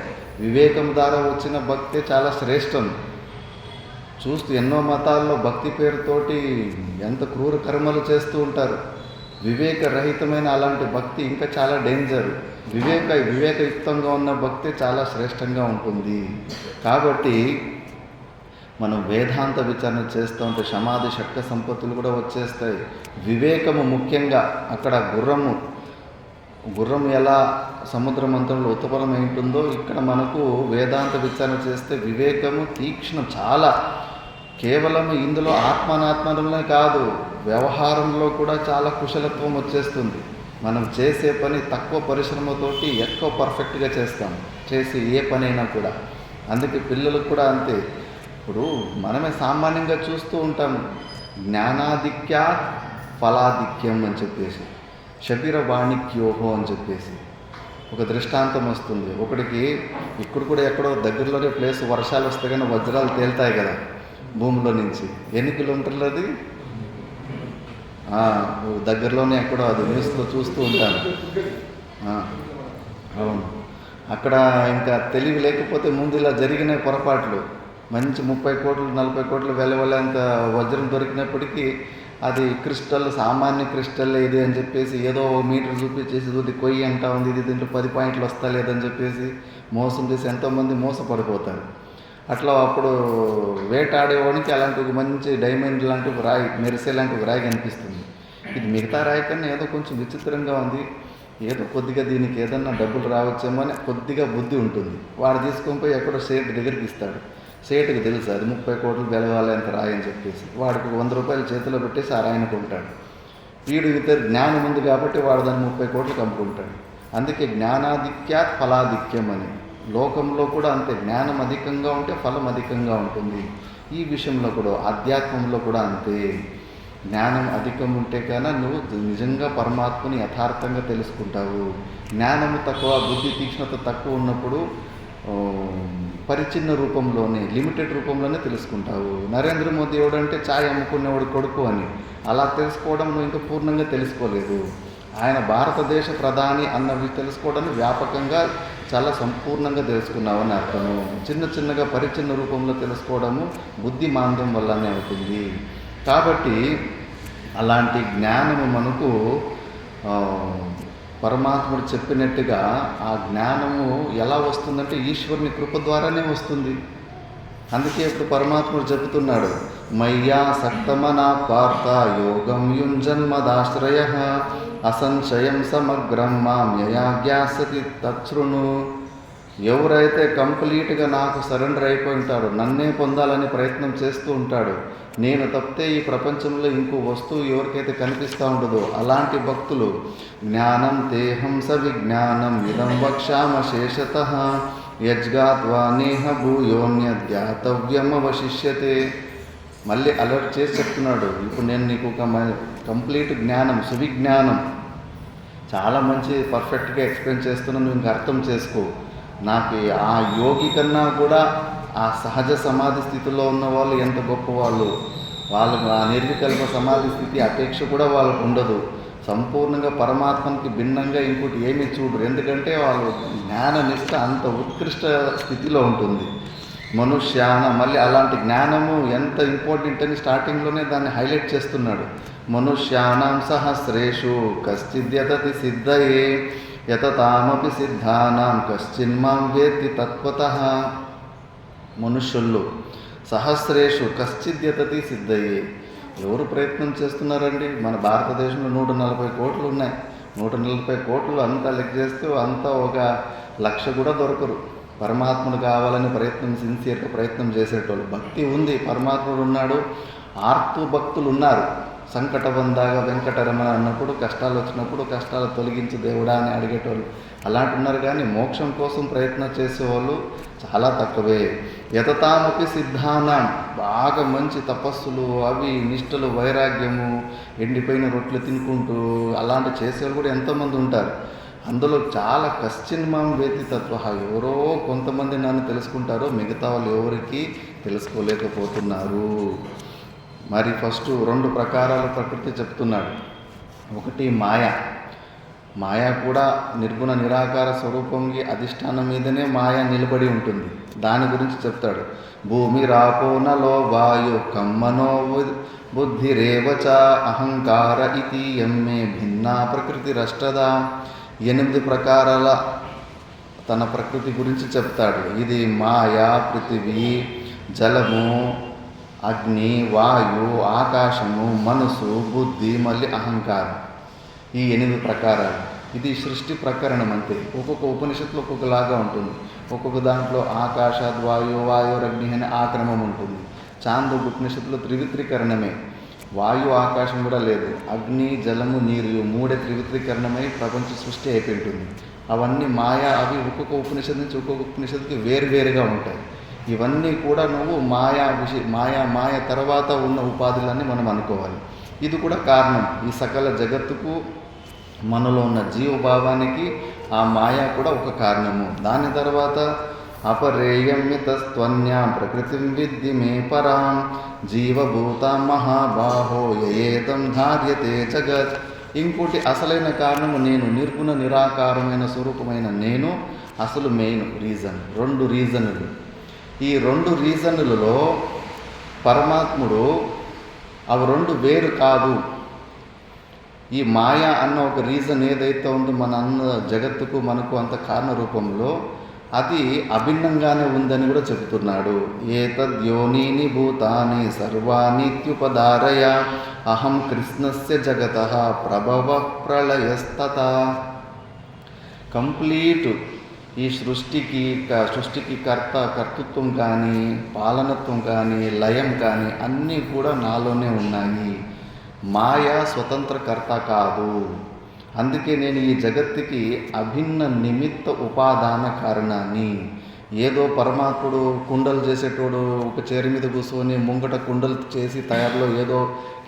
వివేకం ద్వారా వచ్చిన భక్తి చాలా శ్రేష్టం. చూస్తూ ఎన్నో మతాల్లో భక్తి పేరుతోటి ఎంత క్రూర కర్మలు చేస్తూ ఉంటారు. వివేకరహితమైన అలాంటి భక్తి ఇంకా చాలా డేంజర్. వివేకయుక్తంగా ఉన్న భక్తి చాలా శ్రేష్టంగా ఉంటుంది. కాబట్టి మనం వేదాంత విచారణ చేస్తూ ఉంటే సమాధి షట్క సంపత్తులు కూడా వచ్చేస్తాయి. వివేకము ముఖ్యంగా అక్కడ గుర్రము గుర్రం ఎలా సముద్ర మంత్రంలో ఉత్పలమై ఉంటుందో ఇక్కడ మనకు వేదాంత విచారణ చేస్తే వివేకము తీక్ష్ణం చాలా. కేవలం ఇందులో ఆత్మానాత్మలోనే కాదు, వ్యవహారంలో కూడా చాలా కుశలత్వం వచ్చేస్తుంది. మనం చేసే పని తక్కువ పరిశ్రమతోటి ఎక్కువ పర్ఫెక్ట్గా చేస్తాం, చేసి ఏ పనైనా కూడా. అందుకే పిల్లలకు కూడా అంతే. ఇప్పుడు మనమే సామాన్యంగా చూస్తూ ఉంటాం, జ్ఞానాధిక్యా ఫలాధిక్యం అని చెప్పేసి, శబిరవాణిక్యోహో అని చెప్పేసి ఒక దృష్టాంతం వస్తుంది. ఒకడికి ఇక్కడ కూడా ఎక్కడో దగ్గరలోనే ప్లేస్, వర్షాలు వస్తే కానీ వజ్రాలు తేలుతాయి కదా భూమిలో నుంచి. ఎన్ని కిలోమీటర్లు అది? దగ్గరలోనే ఎక్కడో, అది న్యూస్లో చూస్తూ ఉంటాను. అవును, అక్కడ ఇంకా తెలివి లేకపోతే ముందు ఇలా జరిగిన పొరపాట్లు. మంచి 30 కోట్లు 40 కోట్లు వెలవలేంత వజ్రం దొరికినప్పటికీ అది క్రిస్టల్, సామాన్య క్రిస్టల్ ఇది అని చెప్పేసి ఏదో మీటర్ చూపించేసి ఇది కొయ్యి అంటా ఉంది, ఇది దీంట్లో 10 పాయింట్లు వస్తా లేదని చెప్పేసి మోసం చేసి ఎంతోమంది మోసపడిపోతారు. అట్లా అప్పుడు వేటాడేవాడికి అలాంటి ఒక మంచి డైమండ్ లాంటి ఒక రాయి, మెరిసే లాంటి ఒక రాయి కనిపిస్తుంది. ఇది మిగతా రాయి కన్నా ఏదో కొంచెం విచిత్రంగా ఉంది, ఏదో కొద్దిగా దీనికి ఏదన్నా డబ్బులు రావచ్చేమో అని కొద్దిగా బుద్ధి ఉంటుంది. వాడు తీసుకొని పోయి ఎక్కడో సేట్ దగ్గరికి ఇస్తాడు. సేటుకి తెలుసు అది 30 కోట్లు వెలవాలి అంత రాయి అని చెప్పేసి, వాడికి 100 రూపాయలు చేతిలో పెట్టేసి ఆ రాయిని కొంటాడు. వీడు ఇతర జ్ఞానం ఉంది కాబట్టి వాడు దాన్ని 30 కోట్లకు అమ్ముకుంటాడు. అందుకే జ్ఞానాధిక్యాత్ ఫలాధిక్యం అని. లోకంలో కూడా అంతే, జ్ఞానం అధికంగా ఉంటే ఫలం అధికంగా ఉంటుంది. ఈ విషయంలో కూడా, ఆధ్యాత్మంలో కూడా అంతే. జ్ఞానం అధికం ఉంటే కన్నా నువ్వు నిజంగా పరమాత్మని యథార్థంగా తెలుసుకుంటావు. జ్ఞానము తక్కువ, బుద్ధి తీక్ష్ణత తక్కువ ఉన్నప్పుడు పరిచిన్న రూపంలోనే, లిమిటెడ్ రూపంలోనే తెలుసుకుంటావు. నరేంద్ర మోదీ ఎవడంటే ఛాయ్ అమ్ముకునేవాడు కొడుకు అని. అలా తెలుసుకోవడం నువ్వు ఇంకా పూర్ణంగా తెలుసుకోలేదు. ఆయన భారతదేశ ప్రధాని అన్నవి తెలుసుకోవడాన్ని వ్యాపకంగా చాలా సంపూర్ణంగా తెలుసుకున్నావని అర్థము. చిన్న చిన్నగా పరిచిన్న రూపంలో తెలుసుకోవడము బుద్ధి మాంద్యం వల్లనే అవుతుంది. కాబట్టి అలాంటి జ్ఞానము మనకు పరమాత్ముడు చెప్పినట్టుగా ఆ జ్ఞానము ఎలా వస్తుందంటే ఈశ్వరుని కృప ద్వారానే వస్తుంది. అందుకే ఇప్పుడు పరమాత్ముడు చెబుతున్నాడు, మయ్యా సక్తమనా పార్థ యోగం యుంజన్మదాశ్రయ అసంశయం సమగ్రం మామ్యయాజ్ఞాసతి తచ్ఛృణు. ఎవరైతే కంప్లీట్గా నాకు సరెండర్ అయిపోయి ఉంటాడో, నన్నే పొందాలని ప్రయత్నం చేస్తూ ఉంటాడు, నేను తప్పితే ఈ ప్రపంచంలో ఇంకో వస్తువు ఎవరికైతే కనిపిస్తూ ఉంటుందో అలాంటి భక్తులు, జ్ఞానం తేహం స విజ్ఞానం ఇదం వక్ష్యామ శేషతః యజ్గాత్వా నేహ భూయోన్యధ్యాతవ్యమవశిష్యతే. మళ్ళీ అలర్ట్ చేసి చెప్తున్నాడు, ఇప్పుడు నేను నీకు ఒక కంప్లీట్ జ్ఞానం, సువిజ్ఞానం చాలా మంచి పర్ఫెక్ట్గా ఎక్స్ప్లెయిన్ చేస్తున్నాను, నువ్వు ఇంకా అర్థం చేసుకో. నాకు ఆ యోగి కన్నా కూడా ఆ సహజ సమాధి స్థితిలో ఉన్న వాళ్ళు ఎంత గొప్ప వాళ్ళు. వాళ్ళకు ఆ నిర్వికల్ప సమాధి స్థితి అపేక్ష కూడా వాళ్ళకు ఉండదు. సంపూర్ణంగా పరమాత్మకి భిన్నంగా ఇంకోటి ఏమీ చూడరు. ఎందుకంటే వాళ్ళు జ్ఞాన నిష్ట అంత ఉత్కృష్ట స్థితిలో ఉంటుంది. మనుష్యాన, మళ్ళీ అలాంటి జ్ఞానము ఎంత ఇంపార్టెంట్ అని స్టార్టింగ్లోనే దాన్ని హైలైట్ చేస్తున్నాడు. మనుష్యానాం సహస్రేషు కశ్చిద్యతతి సిద్ధయే యతతామపి సిద్ధానాం కశ్చిన్మాం వేత్తి తత్వతః. మనుష్యుల్లో సహస్రేషు కశ్చిద్యతతి సిద్ధయే. ఎవరు ప్రయత్నం చేస్తున్నారండి? మన భారతదేశంలో 140 కోట్లు ఉన్నాయి. 140 కోట్లు అంతా లెక్క చేస్తే అంతా ఒక 1,00,000 కూడా దొరకరు. పరమాత్ముడు కావాలని ప్రయత్నం, సిన్సియర్గా ప్రయత్నం చేసేటోళ్ళు. భక్తి ఉంది, పరమాత్ముడు ఉన్నాడు, ఆర్తు భక్తులు ఉన్నారు. సంకటబంధాగా వెంకటరమణ అన్నప్పుడు, కష్టాలు వచ్చినప్పుడు కష్టాలు తొలగించి దేవుడా అని అడిగేటోళ్ళు అలాంటి ఉన్నారు. కానీ మోక్షం కోసం ప్రయత్నం చేసేవాళ్ళు చాలా తక్కువే. యతతామపి సిద్ధానం, బాగా మంచి తపస్సులు, అవి నిష్టలు, వైరాగ్యము, ఎండిపోయిన రొట్టెలు తినుకుంటూ అలాంటి చేసేవాళ్ళు కూడా ఎంతోమంది ఉంటారు. అందులో చాలా కశ్చిన్మాం వేతి తత్వ, ఎవరో కొంతమంది నన్ను తెలుసుకుంటారో, మిగతా వాళ్ళు ఎవరికి తెలుసుకోలేకపోతున్నారు. మరి ఫస్ట్ 2 ప్రకారాల ప్రకృతి చెప్తున్నాడు. ఒకటి మాయ. మాయ కూడా నిర్గుణ నిరాకార స్వరూపంకి అధిష్టానం మీదనే మాయ నిలబడి ఉంటుంది. దాని గురించి చెప్తాడు. భూమి రాపో నలో వాయు కమ్మనో బుద్ధిరేవచ అహంకార ఇతి ఎమ్మే భిన్నా ప్రకృతి రష్టదా. 8 ప్రకారాల తన ప్రకృతి గురించి చెప్తాడు. ఇది మాయా, పృథివీ, జలము, అగ్ని, వాయు, ఆకాశము, మనసు, బుద్ధి, మళ్ళీ అహంకారం. ఈ 8 ప్రకారాలు. ఇది సృష్టి ప్రకరణం అంతే. ఒక్కొక్క ఉపనిషత్తులో ఒక్కొక్కలాగా ఉంటుంది. ఒక్కొక్క దాంట్లో ఆకాశాద్ వాయు వాయురగ్ని అనే ఆ క్రమం ఉంటుంది. చాందోగ్య ఉపనిషత్తులో త్రివిత్రీకరణమే, వాయు ఆకాశం కూడా లేదు, అగ్ని జలము నీరు మూడే త్రివిత్రీకరణమై ప్రపంచ సృష్టి అయిపోయింటుంది. అవన్నీ మాయా, అవి ఒక్కొక్క ఉపనిషత్తు నుంచి ఒక్కొక్క ఉపనిషత్తుకి వేరువేరుగా ఉంటాయి. ఇవన్నీ కూడా నువ్వు మాయ తర్వాత ఉన్న ఉపాధులన్నీ మనం అనుకోవాలి. ఇది కూడా కారణం. ఈ సకల జగత్తుకు మనలో ఉన్న జీవభావానికి ఆ మాయ కూడా ఒక కారణము. దాని తర్వాత అపరేయమ్యతస్త్వన్యాం ప్రకృతిం విద్ధి మే పరాం జీవభూతాం మహాబాహో యయేతం ధార్యతే జగత్. ఇంకోటి అసలైన కారణము నేను, నిర్గుణ నిరాకారమైన స్వరూపమైన నేను అసలు మెయిన్ రీజన్. 2 రీజన్లు. ఈ 2 రీజన్లలో పరమాత్ముడు అవి 2 వేరు కాదు. ఈ మాయా అన్న ఒక రీజన్ ఏదైతే ఉందో మన అన్న జగత్తుకు మనకు అంత కారణ రూపంలో అది అభిన్నంగానే ఉందని కూడా చెబుతున్నాడు. ఏతద్యోనీని భూతాని సర్వానిత్యుపధారయ అహం కృష్ణస్య జగతః ప్రభవ ప్రళయస్తతా. కంప్లీట్ ఈ సృష్టికి కర్తృత్వం కానీ, పాలనత్వం కానీ, లయం కానీ అన్నీ కూడా నాలోనే ఉన్నాయి. మాయ స్వతంత్రకర్త కాదు. అందుకే నేను ఈ జగత్తుకి అభిన్న నిమిత్త ఉపాదాన కారణాన్ని. ఏదో పరమాత్ముడు కుండలు చేసేటోడు ఒక చేరి మీద కూర్చొని ముంగట కుండలు చేసి తయారులో ఏదో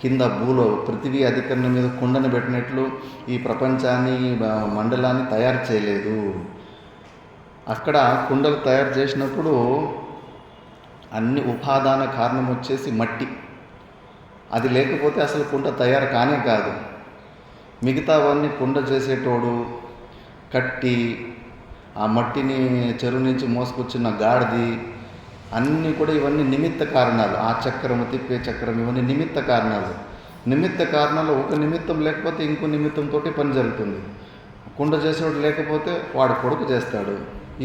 కింద భూలో పృథివీ అధికరణ మీద కుండను పెట్టినట్లు ఈ ప్రపంచాన్ని మండలాన్ని తయారు చేయలేదు. అక్కడ కుండలు తయారు చేసినప్పుడు అన్ని ఉపాదాన కారణం వచ్చేసి మట్టి. అది లేకపోతే అసలు కుండ తయారు కానే కాదు. మిగతావన్నీ కుండ చేసేటోడు, కట్టి, ఆ మట్టిని చెరువు నుంచి మోసుకొచ్చిన గాడిది, అన్నీ కూడా ఇవన్నీ నిమిత్త కారణాలు. ఆ చక్రము, తిప్పే చక్రం, ఇవన్నీ నిమిత్త కారణాలు. నిమిత్త కారణాలు ఒక నిమిత్తం లేకపోతే ఇంకో నిమిత్తంతో పని జరుగుతుంది. కుండ చేసేవాడు లేకపోతే వాడు కొడుకు చేస్తాడు,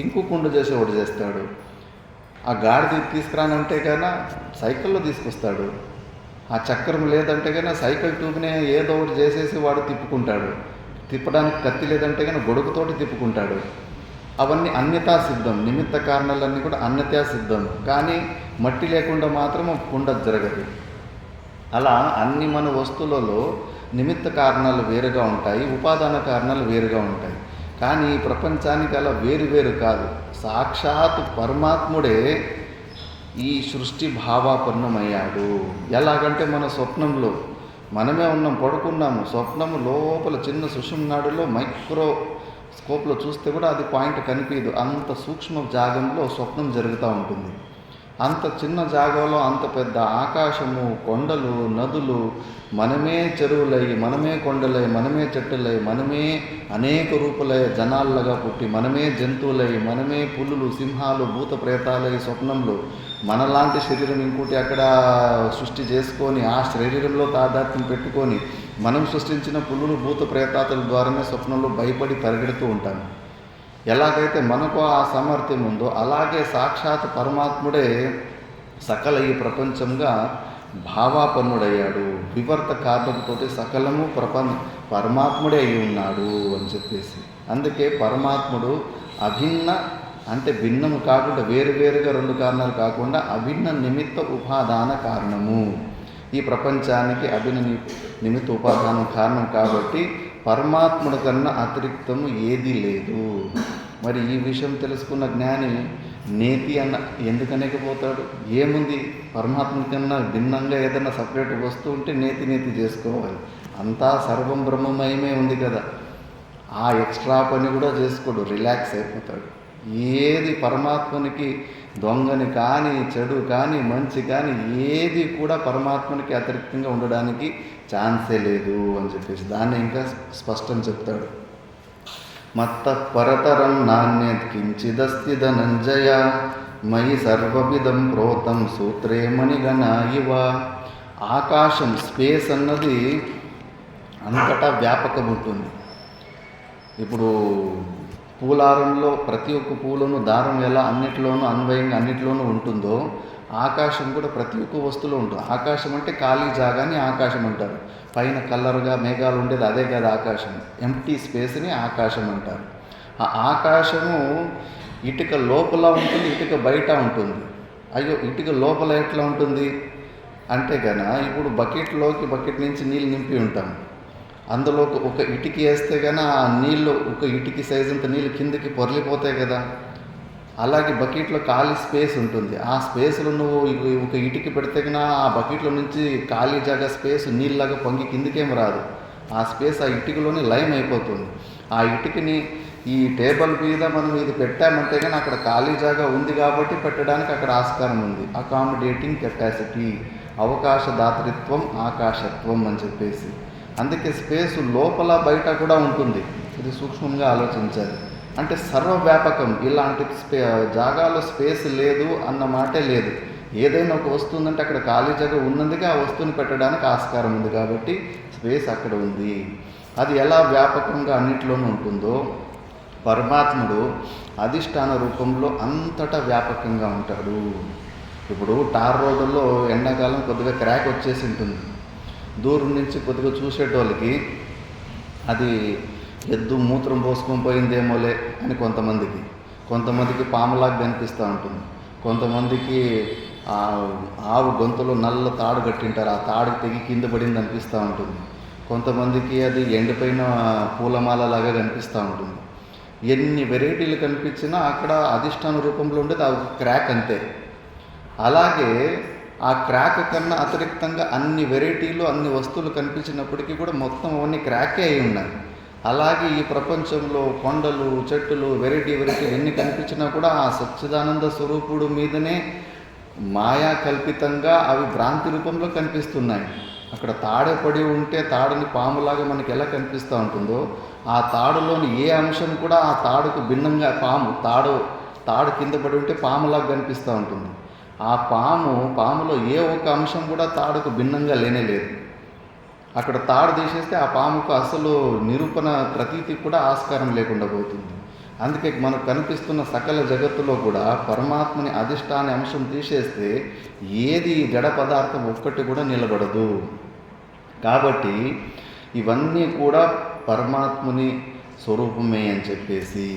ఇంకో కుండ చేసేవాడు చేస్తాడు. ఆ గాడిది తీసుకురానంటే కన్నా సైకిల్లో తీసుకొస్తాడు. ఆ చక్రం లేదంటే కన్నా సైకిల్ ట్యూబ్నే ఏదో ఒకటి చేసేసి వాడు తిప్పుకుంటాడు. తిప్పడానికి కత్తి లేదంటే కానీ గొడుగుతోటి తిప్పుకుంటాడు. అవన్నీ అన్యతా సిద్ధం. నిమిత్త కారణాలన్నీ కూడా అన్యతా సిద్ధం. కానీ మట్టి లేకుండా మాత్రం కుండ జరగదు. అలా అన్ని మన వస్తువులలో నిమిత్త కారణాలు వేరుగా ఉంటాయి, ఉపాదాన కారణాలు వేరుగా ఉంటాయి. కానీ ఈ ప్రపంచానికి అలా వేరు కాదు. సాక్షాత్ పరమాత్ముడే ఈ సృష్టి భావాపన్నమయ్యాడు. ఎలాగంటే మన స్వప్నంలో మనమే ఉన్నాం, పడుకున్నాము. స్వప్నము లోపల చిన్న సుషుమ్నాడిలో మైక్రోస్కోప్లో చూస్తే కూడా అది పాయింట్ కనిపించదు. అంత సూక్ష్మ జాగంలో స్వప్నం జరుగుతూ ఉంటుంది. అంత చిన్న జాగంలో అంత పెద్ద ఆకాశము, కొండలు, నదులు, మనమే చెరువులై, మనమే కొండలై, మనమే చెట్టులై, మనమే అనేక రూపులై జనాలుగా పుట్టి, మనమే జంతువులై, మనమే పులులు, సింహాలు, భూత ప్రేతాలై స్వప్నంలో మనలాంటి శరీరం ఇంకోటి అక్కడ సృష్టి చేసుకొని ఆ శరీరంలో తాదాత్మ్యం పెట్టుకొని మనం సృష్టించిన పులులు, భూత ప్రేతాతుల ద్వారానే స్వప్నంలో భయపడి పరిగెడుతూ ఉంటాం. ఎలాగైతే మనకు ఆ సామర్థ్యం ఉందో అలాగే సాక్షాత్ పరమాత్ముడే సకల ఈ ప్రపంచంగా భావాపన్నుడయ్యాడు. వివర్త కారణంతో సకలము పరమాత్ముడే అయి ఉన్నాడు అని చెప్పేసి. అందుకే పరమాత్ముడు అభిన్న అంటే భిన్నము కాకుండా వేరువేరుగా 2 కారణాలు కాకుండా అభిన్న నిమిత్త ఉపాదాన కారణము. ఈ ప్రపంచానికి అభిన్న నిమిత్త ఉపాదాన కారణం కాబట్టి పరమాత్ముడి కన్నా అతిరిక్తము ఏదీ లేదు. మరి ఈ విషయం తెలుసుకున్న జ్ఞాని నేతి అన్న ఎందుకనేకపోతాడు? ఏముంది, పరమాత్ముడి కన్నా భిన్నంగా ఏదైనా సపరేట్ వస్తువు ఉంటే నేతి చేసుకోవాలి. అంతా సర్వం బ్రహ్మమయమే ఉంది కదా. ఆ ఎక్స్ట్రా పని కూడా చేసుకోడు, రిలాక్స్ అయిపోతాడు. ఏది పరమాత్మనికి దొంగని కానీ, చెడు కానీ, మంచి కానీ ఏది కూడా పరమాత్మనికి అతిరిక్తంగా ఉండడానికి ఛాన్సే లేదు అని చెప్పేసి దాన్ని ఇంకా స్పష్టం చెప్తాడు. మత్త పరతరం నాణ్యత్ కించిదస్తి ధనంజయ మయి సర్వవిధం ప్రోతం సూత్రే మణిగణ ఇవ. ఆకాశం, స్పేస్ అన్నది అంతటా వ్యాపకం ఉంటుంది. ఇప్పుడు పూలారంలో ప్రతి ఒక్క పూలను దారం ఎలా అన్నిటిలోనూ అన్వయంగా అన్నిటిలోనూ ఉంటుందో ఆకాశం కూడా ప్రతి ఒక్క వస్తువులో ఉంటుంది. ఆకాశం అంటే ఖాళీ జాగాని ఆకాశం అంటారు. పైన కలర్గా మేఘాలు ఉండేది అదే కదా ఆకాశం. ఎంప్టీ స్పేస్ని ఆకాశం అంటారు. ఆ ఆకాశము ఇటుక లోపల ఉంటుంది, ఇటుక బయట ఉంటుంది. అయ్యో, ఇటుక లోపల ఎట్లా ఉంటుంది అంటే ఇప్పుడు బకెట్ నుంచి నీళ్ళు నింపి ఉంటాం. అందులో ఒక ఇటుక వేస్తే ఆ నీళ్ళు ఒక ఇటుక సైజు అంత నీళ్ళు కిందకి పొరలిపోతాయి కదా. అలాగే బకెట్లో ఖాళీ స్పేస్ ఉంటుంది. ఆ స్పేస్లో నువ్వు ఒక ఇటుక పెడితే ఆ బకెట్లో నుంచి ఖాళీ జాగా స్పేస్ నీళ్ళలాగా పొంగి కిందకేం రాదు. ఆ స్పేస్ ఆ ఇటుకలోనే లైమ్ అయిపోతుంది. ఆ ఇటుకని ఈ టేబుల్ మీద మనం ఇది పెట్టామంటే అక్కడ ఖాళీ జాగా ఉంది కాబట్టి పెట్టడానికి అక్కడ ఆస్కారం ఉంది. అకామిడేటింగ్ కెపాసిటీ, అవకాశ దాతృత్వం, ఆకాశత్వం అని చెప్పేసి. అందుకే స్పేసు లోపల బయట కూడా ఉంటుంది. ఇది సూక్ష్మంగా ఆలోచించాలి. అంటే సర్వవ్యాపకం. ఇలాంటి జాగాలో స్పేస్ లేదు అన్న మాటే లేదు. ఏదైనా ఒక వస్తువు ఉందంటే అక్కడ ఖాళీ జాగా ఉన్నందుకే ఆ వస్తువుని పెట్టడానికి ఆస్కారం ఉంది కాబట్టి స్పేస్ అక్కడ ఉంది. అది ఎలా వ్యాపకంగా అన్నిటిలోనూ ఉంటుందో పరమాత్ముడు అధిష్టాన రూపంలో అంతటా వ్యాపకంగా ఉంటాడు. ఇప్పుడు టార్ రోడ్డులో ఎండాకాలం కొద్దిగా క్రాక్ వచ్చేసి ఉంటుంది. దూరం నుంచి కొద్దిగా చూసేటోళ్ళకి అది ఎద్దు మూత్రం పోసుకొని పోయిందేమోలే అని కొంతమందికి పాములాగా కనిపిస్తూ ఉంటుంది. కొంతమందికి ఆవు గొంతులో నల్ల తాడు కట్టింటారు, ఆ తాడు తెగి కింద పడింది అనిపిస్తూ ఉంటుంది. కొంతమందికి అది ఎండిపోయిన పూలమాలలాగా కనిపిస్తూ ఉంటుంది. ఎన్ని వెరైటీలు కనిపించినా అక్కడ అధిష్టాన రూపంలో ఉండేది ఆ క్రాక్ అంతే. అలాగే ఆ క్రాక్ కన్నా అతిరిక్తంగా అన్ని వెరైటీలు, అన్ని వస్తువులు కనిపించినప్పటికీ కూడా మొత్తం అవన్నీ క్రాకే అయి ఉన్నాయి. అలాగే ఈ ప్రపంచంలో కొండలు, చెట్టులు, వెరైటీలు ఎన్ని కనిపించినా కూడా ఆ సచ్చిదానంద స్వరూపుడు మీదనే మాయా కల్పితంగా అవి భ్రాంతి రూపంలో కనిపిస్తున్నాయి. అక్కడ తాడే పడి ఉంటే తాడుని పాములాగా మనకి ఎలా కనిపిస్తూ ఉంటుందో ఆ తాడులోని ఏ అంశం కూడా ఆ తాడుకు భిన్నంగా తాడు కింద పడి ఉంటే పాములాగా కనిపిస్తూ ఉంటుంది. ఆ పాములో ఏ ఒక్క అంశం కూడా తాడుకు భిన్నంగా లేనేలేదు. అక్కడ తాడు తీసేస్తే ఆ పాముకు అసలు నిరూపణ ప్రతీతి కూడా ఆస్కారం లేకుండా పోతుంది. అందుకే మనకు కనిపిస్తున్న సకల జగత్తులో కూడా పరమాత్మని అధిష్టాన అంశం తీసేస్తే ఏది జడ పదార్థం ఒక్కటి కూడా నిలబడదు. కాబట్టి ఇవన్నీ కూడా పరమాత్ముని స్వరూపమే అని చెప్పేసి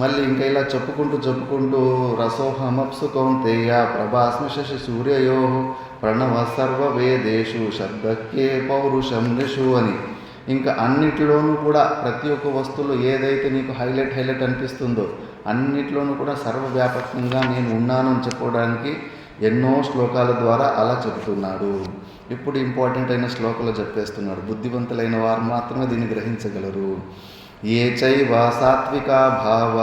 మళ్ళీ ఇంకా ఇలా చెప్పుకుంటూ రసోహమప్సు కౌంతేయ ప్రభాస్మి శశి సూర్యయో ప్రణవ సర్వవేదేషు శబ్దక్యే పౌరుషం నిషు అని ఇంకా అన్నిటిలోనూ కూడా ప్రతి ఒక్క వస్తువులో ఏదైతే నీకు హైలైట్ అనిపిస్తుందో అన్నిటిలోనూ కూడా సర్వవ్యాపకంగా నేను ఉన్నాను అని చెప్పడానికి ఎన్నో శ్లోకాల ద్వారా అలా చెబుతున్నాడు. ఇప్పుడు ఇంపార్టెంట్ అయిన శ్లోకాలు చెప్పేస్తున్నాడు. బుద్ధివంతులైన వారు మాత్రమే దీన్ని గ్రహించగలరు. ఏ చైవ సాత్వికా భావ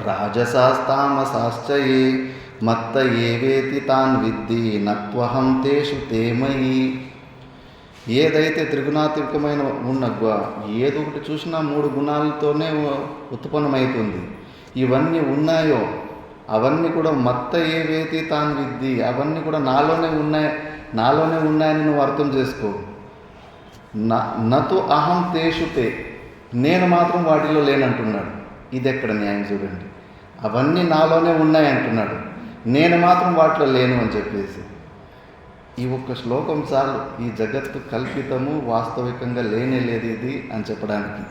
రాజసాస్తామసాశ్చయే మత్త ఏవేతి తాన్ విద్ధి నత్వహం తేషు తేమయి. ఏదైతే త్రిగుణాత్మకమైన ఏదో ఒకటి చూసినా 3 గుణాలతోనే ఉత్పన్నమవుతుంది. ఇవన్నీ ఉన్నాయో అవన్నీ కూడా మత్త ఏవేతి తాన్ విద్ధి, అవన్నీ కూడా నాలోనే ఉన్నాయని నువ్వు అర్థం చేసుకో. నతు అహం తేషుతే, నేను మాత్రం వాటిలో లేనంటున్నాడు. ఇది ఎక్కడ న్యాయం చూడండి. అవన్నీ నాలోనే ఉన్నాయంటున్నాడు, నేను మాత్రం వాటిలో లేను అని చెప్పేసి. ఈ ఒక్క శ్లోకం చాలు ఈ జగత్తు కల్పితము, వాస్తవికంగా లేదు ఇది అని చెప్పడానికి.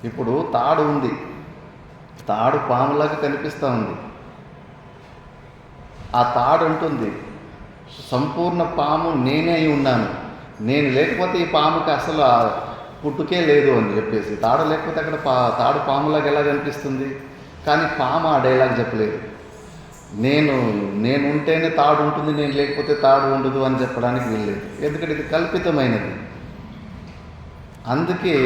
ఇప్పుడు తాడు ఉంది, తాడు పాములాగా కనిపిస్తూ ఉంది. ఆ తాడు అంటుంది సంపూర్ణ పాము నేనే అయి ఉన్నాను, నేను లేకపోతే ఈ పాముకి అసలు పుట్టుకే లేదు అని చెప్పేసి. తాడు లేకపోతే అక్కడ తాడు పాములాగా ఎలా కనిపిస్తుంది? కానీ పాము ఆ డైలాగ్ చెప్పలేదు. నేను ఉంటేనే తాడు ఉంటుంది, నేను లేకపోతే తాడు ఉండదు అని చెప్పడానికి వీల్లేదు. ఎందుకంటే ఇది కల్పితమైనది. అందుకే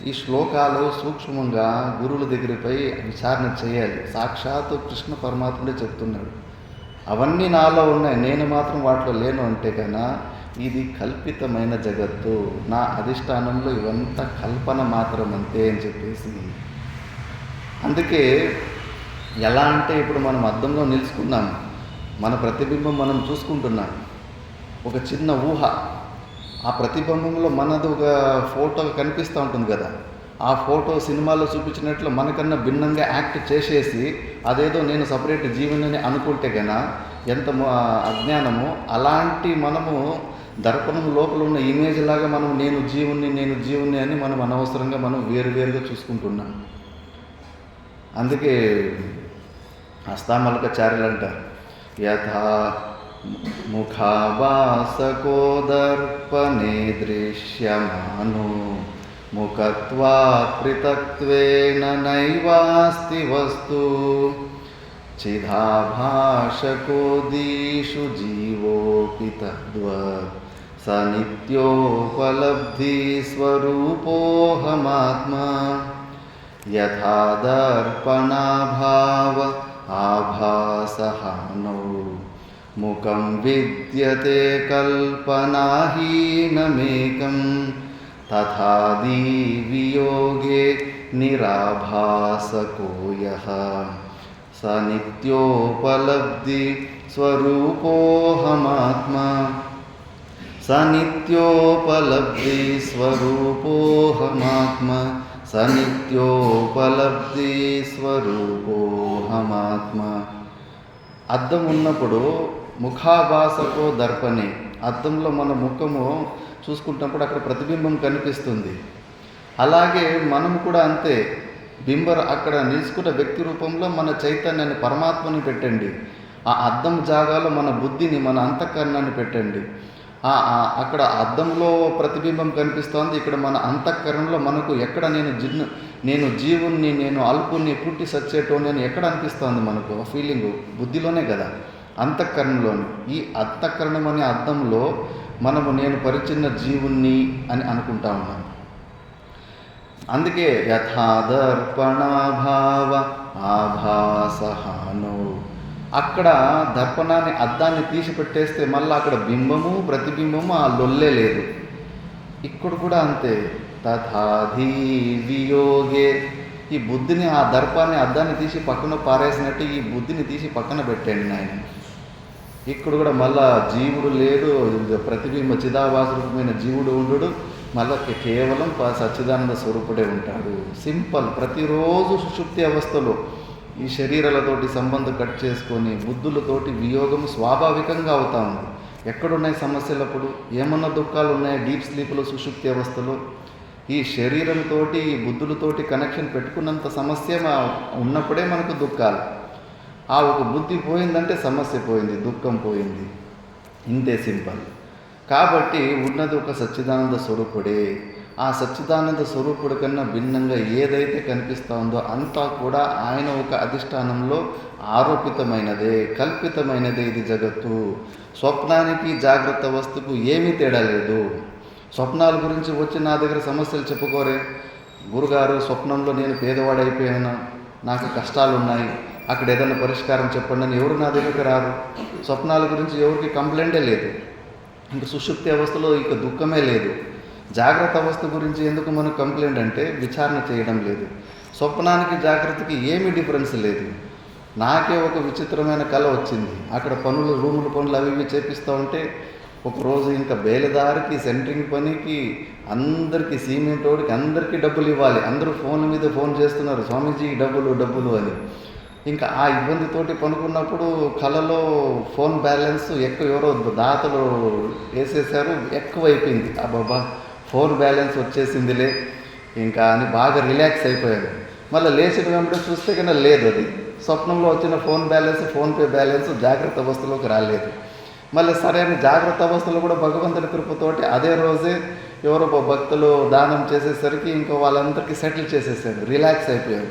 ఈ శ్లోకాలు సూక్ష్మంగా గురువుల దగ్గరపై విచారణ చేయాలి. సాక్షాత్తు కృష్ణ పరమాత్ముడే చెప్తున్నాడు, అవన్నీ నాలో ఉన్నాయి, నేను మాత్రం వాటిలో లేను అంటే కన్నా ఇది కల్పితమైన జగత్తు, నా అధిష్టానంలో ఇవంతా కల్పన మాత్రం అంతే అని చెప్పేసి. అందుకే ఎలా అంటే ఇప్పుడు మనం అద్దంలో నిలుచుకున్నాం, మన ప్రతిబింబం మనం చూసుకుంటున్నాం. ఒక చిన్న ఊహ, ఆ ప్రతిబింబంలో మనది ఒక ఫోటో కనిపిస్తూ ఉంటుంది కదా. ఆ ఫోటో సినిమాలో చూపించినట్లు మనకన్నా భిన్నంగా యాక్ట్ చేసేసి అదేదో నేను సపరేట్ జీవనని అనుకుంటే కన్నా ఎంత అజ్ఞానమో అలాంటి మనము దర్పణం లోపల ఉన్న ఇమేజ్ లాగా మనం నేను జీవుణ్ణి అని మనం అనవసరంగా మనం వేరువేరుగా చూసుకుంటున్నాం. అందుకే హస్తామలకాచార్యులు అంటారు, యథా ముఖాభాసకో దర్పణే దృశ్యమానో ముఖత్వాత్ పృథక్త్వేన నైవాస్తి వస్తు చిదాభాషకో దీషు జీవోపి తద్వత్ స నిత్యోపలబ్ధి స్వరూపోహమాత్మా యథా దర్పణాభావ ఆభాసహానౌ ముఖం విద్యతే కల్పనాహీనమేకం తథా వియోగే నిరాభాసకో యః స నిత్యోపలబ్ధి స్వరూపోహమాత్మా స నిత్యోపలబ్ధి స్వరూపోహమాత్మా స నిత్యోపలబ్ధి స్వరూపోహమాత్మా. అద్దం ఉన్నప్పుడు ముఖాభాసకో దర్పణే, అద్దంలో మన ముఖము చూసుకుంటున్నప్పుడు అక్కడ ప్రతిబింబం కనిపిస్తుంది. అలాగే మనము కూడా అంతే, అక్కడ నిలుచుకున్న వ్యక్తి రూపంలో మన చైతన్యాన్ని పరమాత్మని పెట్టండి, ఆ అద్దం జాగాలో మన బుద్ధిని మన అంతఃకరణాన్ని పెట్టండి. అక్కడ అద్దంలో ప్రతిబింబం కనిపిస్తోంది, ఇక్కడ మన అంతఃకరణలో మనకు ఎక్కడ నేను జీవుణ్ణి, నేను అల్పుణ్ణి, పుట్టి సచ్చేటోని అని ఎక్కడ అనిపిస్తోంది మనకు ఆ ఫీలింగ్? బుద్ధిలోనే కదా, అంతఃకరణలోని. ఈ అంతఃకరణం అనే అద్దంలో మనము నేను పరిచిన్న జీవుణ్ణి అని అనుకుంటా ఉన్నాను. అందుకే యథాదర్పణాభావ ఆభాసహానో, అక్కడ దర్పణాన్ని అద్దాన్ని తీసి పెట్టేస్తే మళ్ళీ అక్కడ బింబము ప్రతిబింబము ఆ లొల్లే లేదు. ఇక్కడ కూడా అంతే, తథాధి వియోగే, ఈ బుద్ధిని ఆ దర్పాన్ని అద్దాన్ని తీసి పక్కన పారేసినట్టు ఈ బుద్ధిని తీసి పక్కన పెట్టండి నాయన. ఇక్కడ కూడా మళ్ళా జీవుడు లేడు, ప్రతిబింబ చిదాభాసరూపమైన జీవుడు ఉండడు, మళ్ళా కేవలం సచ్చిదానంద స్వరూపుడే ఉంటాడు. సింపుల్. ప్రతిరోజు సుషుప్తి అవస్థలో ఈ శరీరాలతోటి సంబంధం కట్ చేసుకొని బుద్ధులతోటి వియోగం స్వాభావికంగా అవుతా ఉంది. ఎక్కడున్నాయి సమస్యలు? అప్పుడు ఏమన్నా దుఃఖాలు ఉన్నాయి డీప్ స్లీప్లో, సుషుప్తి అవస్థలో. ఈ శరీరంతో ఈ బుద్ధులతోటి కనెక్షన్ పెట్టుకున్నంత సమస్య ఉన్నప్పుడే మనకు దుఃఖాలు. ఆ ఒక బుద్ధి పోయిందంటే సమస్య పోయింది, దుఃఖం పోయింది. ఇంతే సింపుల్. కాబట్టి ఉన్నది ఒక సచ్చిదానంద స్వరూపుడే. ఆ సచ్చిదానంద స్వరూపుడి కన్నా భిన్నంగా ఏదైతే కనిపిస్తుందో అంతా కూడా ఆయన ఒక అధిష్టానంలో ఆరోపితమైనదే, కల్పితమైనదే ఇది జగత్తు. స్వప్నానికి జాగ్రత్త అవస్థకు ఏమీ తేడా లేదు. స్వప్నాల గురించి వచ్చి నా దగ్గర సమస్యలు చెప్పుకోరే, గురుగారు స్వప్నంలో నేను పేదవాడైపోయాను, నాకు కష్టాలు ఉన్నాయి, అక్కడ ఏదైనా పరిష్కారం చెప్పండి అని ఎవరు నా దగ్గరికి రారు. స్వప్నాల గురించి ఎవరికి కంప్లైంటే లేదు. ఇంక సుషుప్తి అవస్థలో ఇక దుఃఖమే లేదు. జాగ్రత్త అవస్థ గురించి ఎందుకు మనకు కంప్లైంట్ అంటే విచారణ చేయడం లేదు. స్వప్నానికి జాగ్రత్తకి ఏమీ డిఫరెన్స్ లేదు. నాకే ఒక విచిత్రమైన కళ వచ్చింది. అక్కడ రూముల పనులు అవి ఇవి చేపిస్తూ ఉంటే ఒకరోజు ఇంకా బేలదారికి, సెంటరింగ్ పనికి, అందరికీ, సిమెంట్ వాడికి అందరికీ డబ్బులు ఇవ్వాలి. అందరూ ఫోన్ మీద ఫోన్ చేస్తున్నారు, స్వామీజీ డబ్బులు అని. ఇంకా ఆ ఇబ్బందితోటి పనుకున్నప్పుడు కళలో ఫోన్ బ్యాలెన్స్ ఎవరో దాతలు వేసేసారు, ఎక్కువైపోయింది. అబ్బాబా ఫోన్ బ్యాలెన్స్ వచ్చేసిందిలే ఇంకా అని బాగా రిలాక్స్ అయిపోయాను. మళ్ళీ లేచిన వెంబడి చూస్తే కన్నా లేదు, అది స్వప్నంలో వచ్చిన ఫోన్పే బ్యాలెన్స్ జాగ్రత్త అవస్థలోకి రాలేదు. మళ్ళీ సరైన జాగ్రత్త అవస్థలో కూడా భగవంతుడి కృపతోటి అదే రోజే ఎవరో భక్తులు దానం చేసేసరికి ఇంకా వాళ్ళందరికీ సెటిల్ చేసేసారు, రిలాక్స్ అయిపోయారు.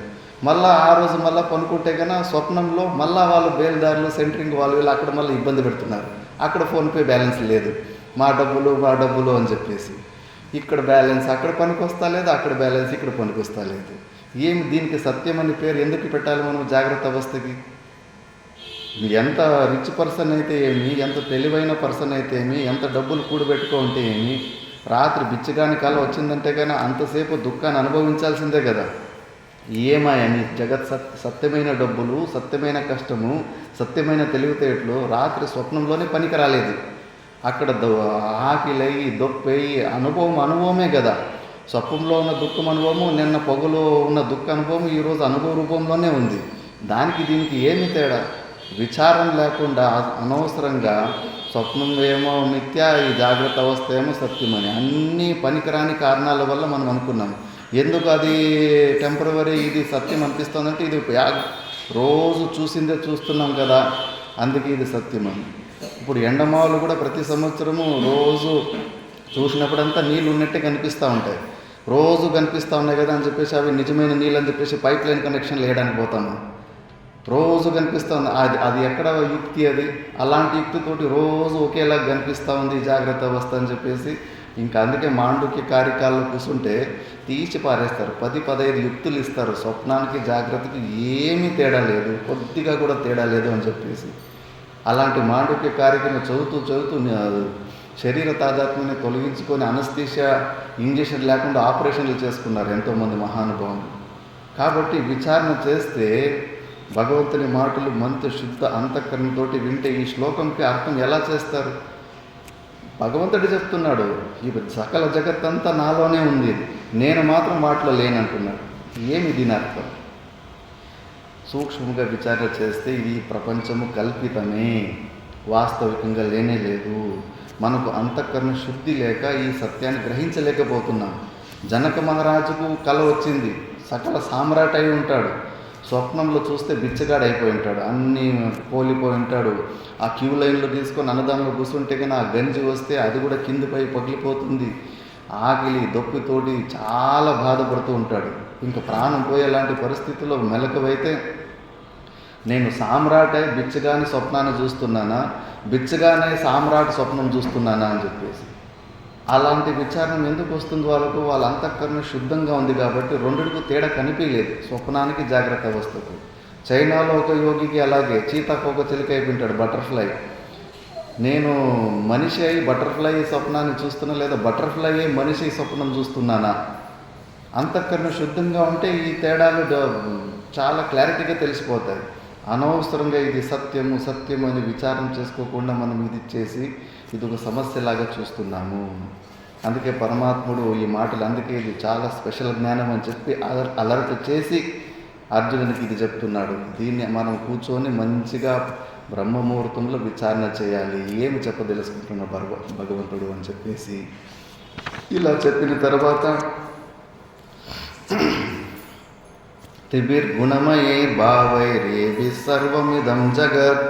మళ్ళీ ఆ రోజు మళ్ళీ పనుకుంటే కన్నా స్వప్నంలో మళ్ళీ వాళ్ళు బేల్దారులు, సెంటరింగ్ వాళ్ళు వీళ్ళు అక్కడ మళ్ళీ ఇబ్బంది పెడుతున్నారు. అక్కడ ఫోన్పే బ్యాలెన్స్ లేదు, మా డబ్బులు అని చెప్పేసి. ఇక్కడ బ్యాలెన్స్ అక్కడ పనికి వస్తా లేదు, అక్కడ బ్యాలెన్స్ ఇక్కడ పనికి వస్తా లేదు. ఏమి దీనికి సత్యం అని పేరు ఎందుకు పెట్టాలి మనం జాగ్రత్త అవస్థకి? ఎంత రిచ్ పర్సన్ అయితే ఏమి, ఎంత తెలివైన పర్సన్ అయితే ఏమి, ఎంత డబ్బులు కూడబెట్టుకుంటే ఏమి, రాత్రి బిచ్చగాని కళ వచ్చిందంటే కానీ అంతసేపు దుఃఖాన్ని అనుభవించాల్సిందే కదా. ఏమాయని సత్యమైన డబ్బులు, సత్యమైన కష్టము, సత్యమైన తెలివితేటలు రాత్రి స్వప్నంలోనే పనికి రాలేదు. అక్కడ ఆకిలయ్యి దొప్పయ్యి అనుభవమే కదా. స్వప్నంలో ఉన్న దుఃఖం అనుభవము, నిన్న పొగలో ఉన్న దుఃఖ అనుభవం ఈరోజు అనుభవ రూపంలోనే ఉంది. దానికి దీనికి ఏమి తేడా? విచారం లేకుండా అనవసరంగా స్వప్నం ఏమో మిథ్య, ఈ జాగ్రత్త అవస్థ ఏమో సత్యమని అన్ని పనికిరాని కారణాల వల్ల మనం అనుకున్నాం. ఎందుకు అది టెంపరవరీ, ఇది సత్యం అనిపిస్తుందంటే ఇది రోజు చూసిందే చూస్తున్నాం కదా, అందుకే ఇది సత్యమని. ఇప్పుడు ఎండమావులు కూడా ప్రతి సంవత్సరము రోజు చూసినప్పుడంతా నీళ్ళు ఉన్నట్టే కనిపిస్తూ ఉంటాయి. రోజు కనిపిస్తూ ఉన్నాయి కదా అని చెప్పేసి అవి నిజమైన నీళ్ళు అని చెప్పేసి పైప్ లైన్ కనెక్షన్ వేయడానికి పోతాము. రోజు కనిపిస్తూ ఉంది, అది ఎక్కడ యుక్తి అది? అలాంటి యుక్తితోటి రోజు ఒకేలా కనిపిస్తూ ఉంది జాగ్రత్త అవస్థ అని చెప్పేసి ఇంకా అందుకే మాండుక్య కార్యకాల్లో కూర్చుంటే తీసి పారేస్తారు. 10-15 యుక్తులు ఇస్తారు. స్వప్నానికి జాగ్రత్తకి ఏమీ తేడా లేదు, కొద్దిగా కూడా తేడా లేదు అని చెప్పేసి. అలాంటి మాండుక్య కార్యక్రమం చదువుతూ శరీర తాదాత్మ్యాన్ని తొలగించుకొని అనస్థీషియా ఇంజెక్షన్ లేకుండా ఆపరేషన్లు చేసుకున్నారు ఎంతోమంది మహానుభావులు. కాబట్టి విచారణ చేస్తే భగవంతుని మాటలు మంచి శుద్ధ అంతఃకరణతో వింటే ఈ శ్లోకంకి అర్థం ఎలా చేస్తారు? భగవంతుడు చెప్తున్నాడు, ఈ సకల జగత్తంతా నాలోనే ఉంది, నేను మాత్రం వాటిలో లేనంటున్నాడు. ఏమి దీని అర్థం? సూక్ష్మంగా విచారణ చేస్తే ఇది ప్రపంచము కల్పితమే, వాస్తవికంగా లేనే లేదు. మనకు అంతఃకరణ శుద్ధి లేక ఈ సత్యాన్ని గ్రహించలేకపోతున్నాం. జనక మహారాజుకు కల వచ్చింది, సకల సామ్రాట్ అయి ఉంటాడు. స్వప్నంలో చూస్తే బిచ్చగాడు అయిపోయి ఉంటాడు, అన్నీ కోలిపోయి ఉంటాడు. ఆ క్యూ లైన్లో తీసుకొని అన్నదానంలో కూర్చుంటే కానీ ఆ గంజి వస్తే అది కూడా కిందిపై పగిలిపోతుంది. ఆకలి దొప్పితోటి చాలా బాధపడుతూ ఉంటాడు. ఇంకా ప్రాణం పోయేలాంటి పరిస్థితుల్లో మెలకువైతే నేను సామ్రాట్ అయి బిచ్చగాని స్వప్నాన్ని చూస్తున్నానా, బిచ్చగానే సామ్రాట్ స్వప్నం చూస్తున్నానా అని చెప్పేసి అలాంటి విచారం ఎందుకు వస్తుంది వాళ్ళకు? వాళ్ళ అంతఃకరణ శుద్ధంగా ఉంది కాబట్టి రెండుకు తేడా కనిపించలేదు, స్వప్నానికి జాగ్రత్త అవస్థకు. చైనాలో ఒక యోగికి అలాగే చీతాకు ఒక చిలుక అయిపోయింటాడు, బటర్ఫ్లై. నేను మనిషి అయి బటర్ఫ్లై స్వప్నాన్ని చూస్తున్నా, లేదా బటర్ఫ్లై అయి మనిషి స్వప్నం చూస్తున్నానా? అంతఃకరణ శుద్ధంగా ఉంటే ఈ తేడాలు చాలా క్లారిటీగా తెలిసిపోతాయి. అనవసరంగా ఇది సత్యము సత్యము అని విచారం చేసుకోకుండా మనం ఇది ఇచ్చేసి ఇది ఒక సమస్యలాగా చూస్తున్నాము. అందుకే పరమాత్ముడు ఈ మాటలు, అందుకే ఇది చాలా స్పెషల్ జ్ఞానం అని చెప్పి అలర్ట్ చేసి అర్జునునికి ఇది చెప్తున్నాడు. దీన్ని మనం కూర్చొని మంచిగా బ్రహ్మముహూర్తంలో విచారణ చేయాలి, ఏమి చెప్పదలుచుకుంటున్న భగవంతుడు అని చెప్పేసి ఇలా చెప్పిన తర్వాత త్రిభిర్గుణమయే భావైరేభి సర్వమిదం జగత్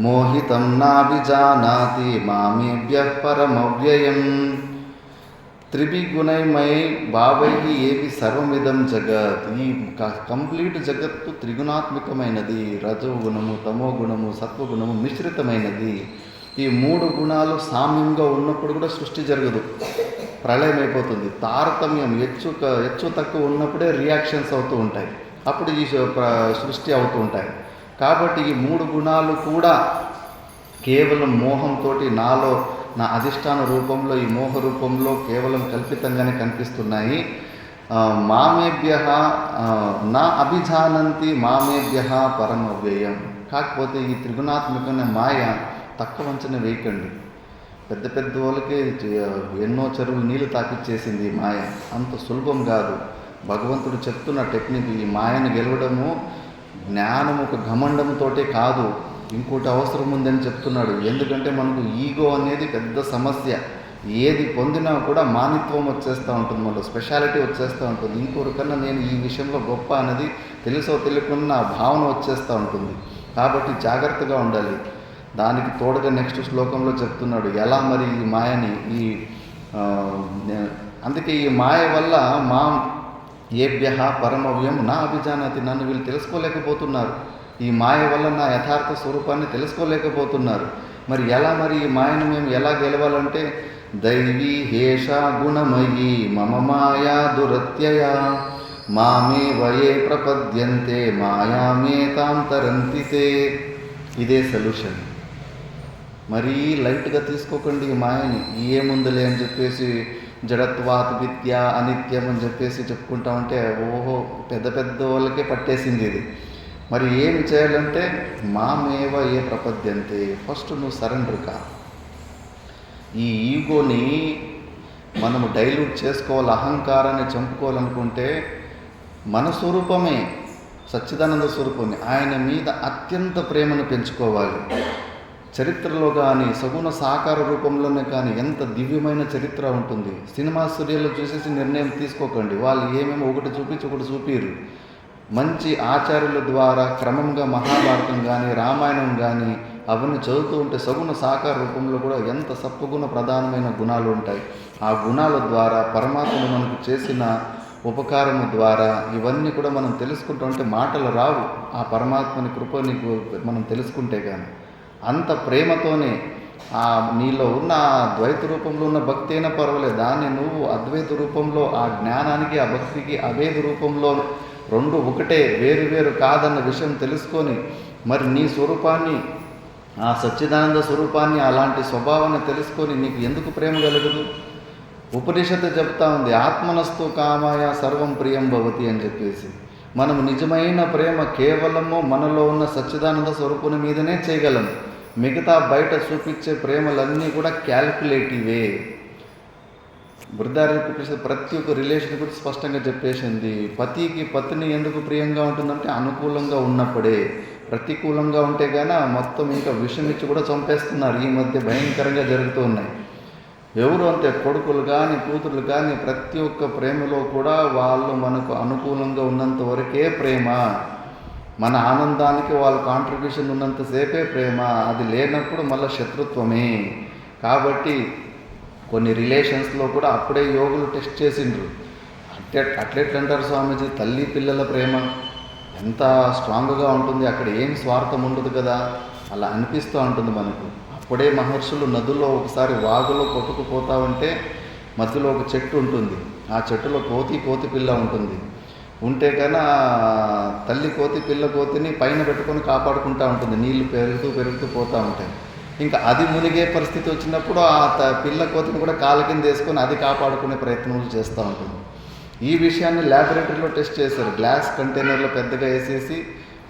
మోహితం నాభిజానాతి మామేభ్యః పరమవ్యయం. త్రిభిగుణమై భావై ఏవి సర్వమిదం జగత్. ఈ కంప్లీట్ జగత్తు త్రిగుణాత్మకమైనది. రజోగుణము, తమోగుణము, సత్వగుణము మిశ్రితమైనది. ఈ 3 గుణాలు సామ్యంగా ఉన్నప్పుడు కూడా సృష్టి జరగదు, ప్రళయం అయిపోతుంది. తారతమ్యం హెచ్చు తక్కువ ఉన్నప్పుడే రియాక్షన్స్ అవుతూ ఉంటాయి, అప్పుడు ఈ సృష్టి అవుతూ ఉంటాయి. కాబట్టి ఈ 3 గుణాలు కూడా కేవలం మోహంతో నాలో నా అధిష్టాన రూపంలో ఈ మోహ రూపంలో కేవలం కల్పితంగానే కనిపిస్తున్నాయి. మామేభ్యః నా అభిజానంతి మామేభ్యః పరమవ్యయం. కాకపోతే ఈ త్రిగుణాత్మకమైన మాయ తక్కువ అంచనా వేయకండి. పెద్ద పెద్ద వాళ్ళకి ఎన్నో చెరువులు నీళ్లు తాకిచ్చేసింది ఈ మాయ, అంత సులభం కాదు. భగవంతుడు చెప్తున్న టెక్నిక్, ఈ మాయను గెలవడము జ్ఞానం ఒక ఘమండంతోటే కాదు, ఇంకోటి అవసరం ఉందని చెప్తున్నాడు. ఎందుకంటే మనకు ఈగో అనేది పెద్ద సమస్య. ఏది పొందినా కూడా మానిత్వం వచ్చేస్తూ ఉంటుంది, మనలో స్పెషాలిటీ వచ్చేస్తూ ఉంటుంది. ఇంకొకరికన్నా నేను ఈ విషయంలో గొప్ప అనేది తెలుసో తెలియకుండా ఆ భావన వచ్చేస్తూ ఉంటుంది. కాబట్టి జాగ్రత్తగా ఉండాలి. దానికి తోడుగా నెక్స్ట్ శ్లోకంలో చెప్తున్నాడు ఎలా మరి ఈ మాయని అందుకే ఈ మాయ వల్ల మా ఏభ్యః పరమవ్యం నా అభిజానాతి. నన్ను వీళ్ళు తెలుసుకోలేకపోతున్నారు, ఈ మాయ వల్ల నా యథార్థ స్వరూపాన్ని తెలుసుకోలేకపోతున్నారు. మరి ఎలా మరి ఈ మాయను మేము ఎలా గెలవాలంటే దైవీ హేష గుణమయీ మమ మాయా దురత్యయా మామే వయే ప్రపద్యంతే మాయామేతాం తరంతి తే. ఇదే సొల్యూషన్. మరీ లైట్గా తీసుకోకండి ఈ మాయని. ఏముందులే అని చెప్పేసి జడత్వాత్ విద్య అనిత్యం అని చెప్పేసి చెప్పుకుంటా ఉంటే ఓహో పెద్ద పెద్ద వాళ్ళకే పట్టేసింది ఇది. మరి ఏమి చేయాలంటే మామేవ ఏ ప్రపద్యంతే. ఫస్ట్ నువ్వు సరెండర్ కా. ఈ ఈగోని మనము డైల్యూట్ చేసుకోవాలి, అహంకారాన్ని చంపుకోవాలనుకుంటే మన స్వరూపమే సచ్చిదానంద స్వరూపుణ్ణి, ఆయన మీద అత్యంత ప్రేమను పెంచుకోవాలి. చరిత్రలో కానీ సగుణ సాకార రూపంలోనే కానీ ఎంత దివ్యమైన చరిత్ర ఉంటుంది. సినిమా స్టూడియోలో చూసేసి నిర్ణయం తీసుకోకండి. వాళ్ళు ఏమేమో ఒకటి చూపించి ఒకటి చూపిరు. మంచి ఆచార్యుల ద్వారా క్రమంగా మహాభారతం కానీ రామాయణం కానీ అవన్నీ చదువుతూ ఉంటే సగుణ సాకార రూపంలో కూడా ఎంత సత్వగుణ ప్రధానమైన గుణాలు ఉంటాయి. ఆ గుణాల ద్వారా పరమాత్మ మనకు చేసిన ఉపకారము ద్వారా ఇవన్నీ కూడా మనం తెలుసుకుంటూ ఉంటే మాటలు రావు. ఆ పరమాత్మని కృప నీకు మనం తెలుసుకుంటే కానీ అంత ప్రేమతోనే ఆ నీలో ఉన్న ద్వైత రూపంలో ఉన్న భక్తి అయినా పర్వాలేదు, దాన్ని నువ్వు అద్వైత రూపంలో ఆ జ్ఞానానికి ఆ భక్తికి అభేద రూపంలో రెండు ఒకటే, వేరు వేరు కాదన్న విషయం తెలుసుకొని మరి నీ స్వరూపాన్ని, ఆ సచ్చిదానంద స్వరూపాన్ని, అలాంటి స్వభావాన్ని తెలుసుకొని నీకు ఎందుకు ప్రేమ కలగదు? ఉపనిషత్తు చెప్తా ఉంది, ఆత్మనస్తు కామాయ సర్వం ప్రియం భవతి అని చెప్పేసి. మనం నిజమైన ప్రేమ కేవలము మనలో ఉన్న సచ్చిదానంద స్వరూపుని మీదనే చేయగలం. మిగతా బయట చూపించే ప్రేమలన్నీ కూడా క్యాల్కులేటివే. బృహదారణ్యక ప్రతి ఒక్క రిలేషన్ గురించి స్పష్టంగా చెప్పేసింది. పతికి పత్ని ఎందుకు ప్రియంగా ఉంటుందంటే అనుకూలంగా ఉన్నప్పుడే. ప్రతికూలంగా ఉంటే గాన మొత్తం ఇంకా విషం ఇచ్చి కూడా చంపేస్తున్నారు. ఈ మధ్య భయంకరంగా జరుగుతూ ఉన్నాయి. ఎవరు అంతే, కొడుకులు కానీ కూతురులు కానీ ప్రతి ఒక్క ప్రేమలో కూడా వాళ్ళు మనకు అనుకూలంగా ఉన్నంత వరకే ప్రేమ. మన ఆనందానికి వాళ్ళ కాంట్రిబ్యూషన్ ఉన్నంతసేపే ప్రేమ. అది లేనప్పుడు మళ్ళీ శత్రుత్వమే. కాబట్టి కొన్ని రిలేషన్స్లో కూడా అప్పుడే యోగులు టెస్ట్ చేసిండ్రు. అట్లెట్లంటారు స్వామీజీ, తల్లి పిల్లల ప్రేమ ఎంత స్ట్రాంగ్గా ఉంటుంది, అక్కడ ఏం స్వార్థం ఉండదు కదా, అలా అనిపిస్తూ ఉంటుంది మనకు. అప్పుడే మహర్షులు నదుల్లో ఒకసారి వాగులో కొట్టుకుపోతా ఉంటే మధ్యలో ఒక చెట్టు ఉంటుంది. ఆ చెట్టులో కోతి పిల్ల ఉంటుంది. ఉంటే కన్నా తల్లి కోతి పిల్ల కోతిని పైన పెట్టుకొని కాపాడుకుంటూ ఉంటుంది. నీళ్లు పెరుగుతూ పోతూ ఉంటాయి. ఇంకా అది మునిగే పరిస్థితి వచ్చినప్పుడు ఆ పిల్ల కోతిని కూడా కాళ్ళ కింద వేసుకొని అది కాపాడుకునే ప్రయత్నాలు చేస్తూ ఉంటుంది. ఈ విషయాన్ని ల్యాబొరేటరీలో టెస్ట్ చేశారు. గ్లాస్ కంటైనర్లో పెద్దగా వేసేసి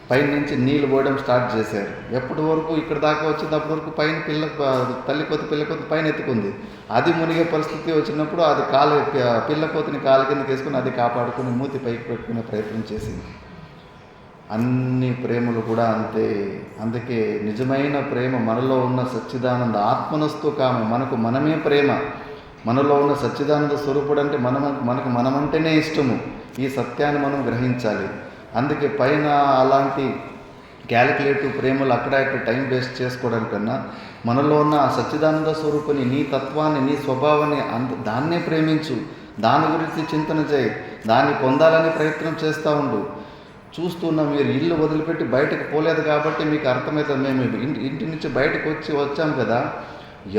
పైన నుంచి నీళ్ళు పోయడం స్టార్ట్ చేశారు. ఎప్పటి వరకు ఇక్కడ దాకా వచ్చింది, అప్పటి వరకు పైన తల్లి కోతి పైన ఎత్తుకుంది. అది మునిగే పరిస్థితి వచ్చినప్పుడు అది పిల్ల కోతిని కాళ్ళ కిందకి వేసుకుని అది కాపాడుకుని మూతి పైకి పెట్టుకునే ప్రయత్నం చేసింది. అన్ని ప్రేమలు కూడా అంతే. అందుకే నిజమైన ప్రేమ మనలో ఉన్న సచ్చిదానంద ఆత్మనస్తు కామ, మనకు మనమే ప్రేమ. మనలో ఉన్న సచ్చిదానంద స్వరూపుడు అంటే మనకు మనమంటేనే ఇష్టము. ఈ సత్యాన్ని మనం గ్రహించాలి. అందుకే పైన అలాంటి క్యాలిక్యులేటివ్ ప్రేమలు అక్కడ ఇక్కడ టైం వేస్ట్ చేసుకోవడానికన్నా మనలో ఉన్న ఆ సచ్చిదానంద స్వరూపుని, నీ తత్వాన్ని, నీ స్వభావాన్ని దాన్నే ప్రేమించు. దాని గురించి చింతన చేయి. దాన్ని పొందాలని ప్రయత్నం చేస్తూ ఉండు. చూస్తున్నా, మీరు ఇల్లు వదిలిపెట్టి బయటకు పోలేదు కాబట్టి మీకు అర్థమవుతుంది. మేము ఇంటి నుంచి బయటకు వచ్చాం కదా,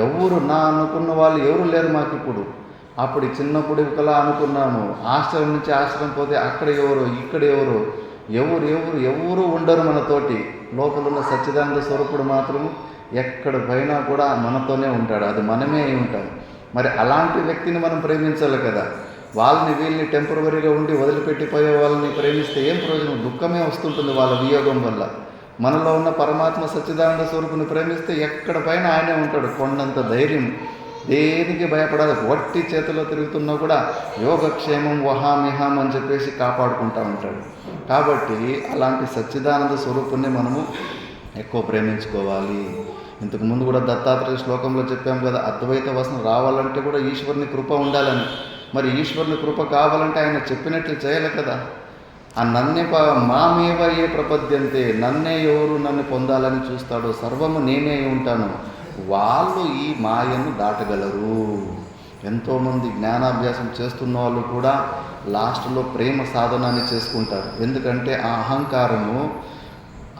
ఎవరు నా అనుకున్న వాళ్ళు ఎవరు లేరు మాకు ఇప్పుడు. అప్పుడు చిన్నప్పుడు ఒకలా అనుకున్నాము. ఆశ్రమం నుంచి ఆశ్రమం పోతే అక్కడ ఎవరు, ఇక్కడ ఎవరు ఉండరు మనతోటి. లోపల ఉన్న సచ్చిదానంద స్వరూపుడు మాత్రం ఎక్కడ పోయినా కూడా మనతోనే ఉంటాడు. అది మనమే అయి ఉంటాం. మరి అలాంటి వ్యక్తిని మనం ప్రేమించాలి కదా. వీళ్ళని టెంపరవరీగా ఉండి వదిలిపెట్టిపోయే వాళ్ళని ప్రేమిస్తే ఏం ప్రయోజనం? దుఃఖమే వస్తుంటుంది వాళ్ళ వియోగం వల్ల. మనలో ఉన్న పరమాత్మ సచ్చిదానంద స్వరూపుని ప్రేమిస్తే ఎక్కడ పైన ఆయనే ఉంటాడు. కొండంత ధైర్యం, దేనికి భయపడాలి. వట్టి చేతిలో తిరుగుతున్నా కూడా యోగక్షేమం వహామిహాం అని చెప్పేసి కాపాడుకుంటూ ఉంటాడు. కాబట్టి అలాంటి సచ్చిదానంద స్వరూపుణ్ణి మనము ఎక్కువ ప్రేమించుకోవాలి. ఇంతకు ముందు కూడా దత్తాత్రేయ శ్లోకంలో చెప్పాం కదా, అద్వైత వసనం రావాలంటే కూడా ఈశ్వరుని కృప ఉండాలని. మరి ఈశ్వరుని కృప కావాలంటే ఆయన చెప్పినట్లు చేయాలి కదా. ఆ మామేవ ఏ ప్రపద్యంతే, నన్ను పొందాలని చూస్తాడు. సర్వము నేనే ఉంటాను. వాళ్ళు ఈ మాయను దాటగలరు. ఎంతోమంది జ్ఞానాభ్యాసం చేస్తున్న వాళ్ళు కూడా లాస్ట్లో ప్రేమ సాధనాన్ని చేసుకుంటారు. ఎందుకంటే ఆ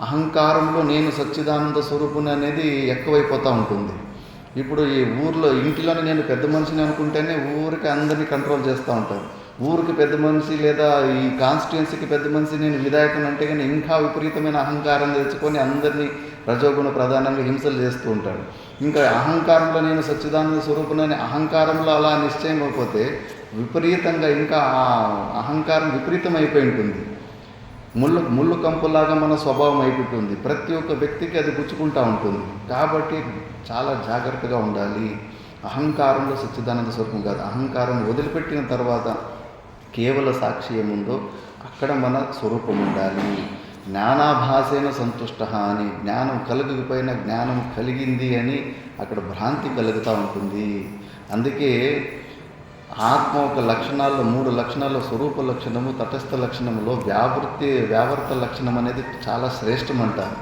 అహంకారంలో నేను సచ్చిదానంద స్వరూపుని అనేది ఎక్కువైపోతూ ఉంటుంది. ఇప్పుడు ఈ ఊర్లో ఇంటిలోనే నేను పెద్ద మనిషిని అనుకుంటేనే ఊరికి అందరినీ కంట్రోల్ చేస్తూ ఉంటారు. ఊరికి పెద్ద మనిషి లేదా ఈ కాన్స్టిట్యుయెన్సీకి పెద్ద మనిషి నేను విధాయకుని అంటే కానీ ఇంకా విపరీతమైన అహంకారం తెచ్చుకొని అందరినీ రజోగుణ ప్రధానంగా హింసలు చేస్తూ ఉంటాడు. ఇంకా అహంకారంలో నేను సచ్చిదానంద స్వరూపునని అహంకారంలో అలా నిశ్చయం అయిపోతే విపరీతంగా ఇంకా ఆ అహంకారం విపరీతం అయిపోయి ఉంటుంది. ముళ్ళు కంపులాగా మన స్వభావం అయిపోతుంది. ప్రతి ఒక్క వ్యక్తికి అది గుచ్చుకుంటూ ఉంటుంది. కాబట్టి చాలా జాగ్రత్తగా ఉండాలి. అహంకారంలో సచ్చిదానంద స్వరూపం కాదు. అహంకారం వదిలిపెట్టిన తర్వాత కేవల సాక్షి ఏముందో అక్కడ మన స్వరూపం ఉండాలి. జ్ఞానాభాసేన సంతుష్ట అని, జ్ఞానం కలుగకపోయినా జ్ఞానం కలిగింది అని అక్కడ భ్రాంతి కలుగుతూ ఉంటుంది. అందుకే ఆత్మ ఒక లక్షణాల్లో 3 లక్షణాల్లో స్వరూప లక్షణము, తటస్థ లక్షణములో వ్యావర్త లక్షణం అనేది చాలా శ్రేష్టమంటారు.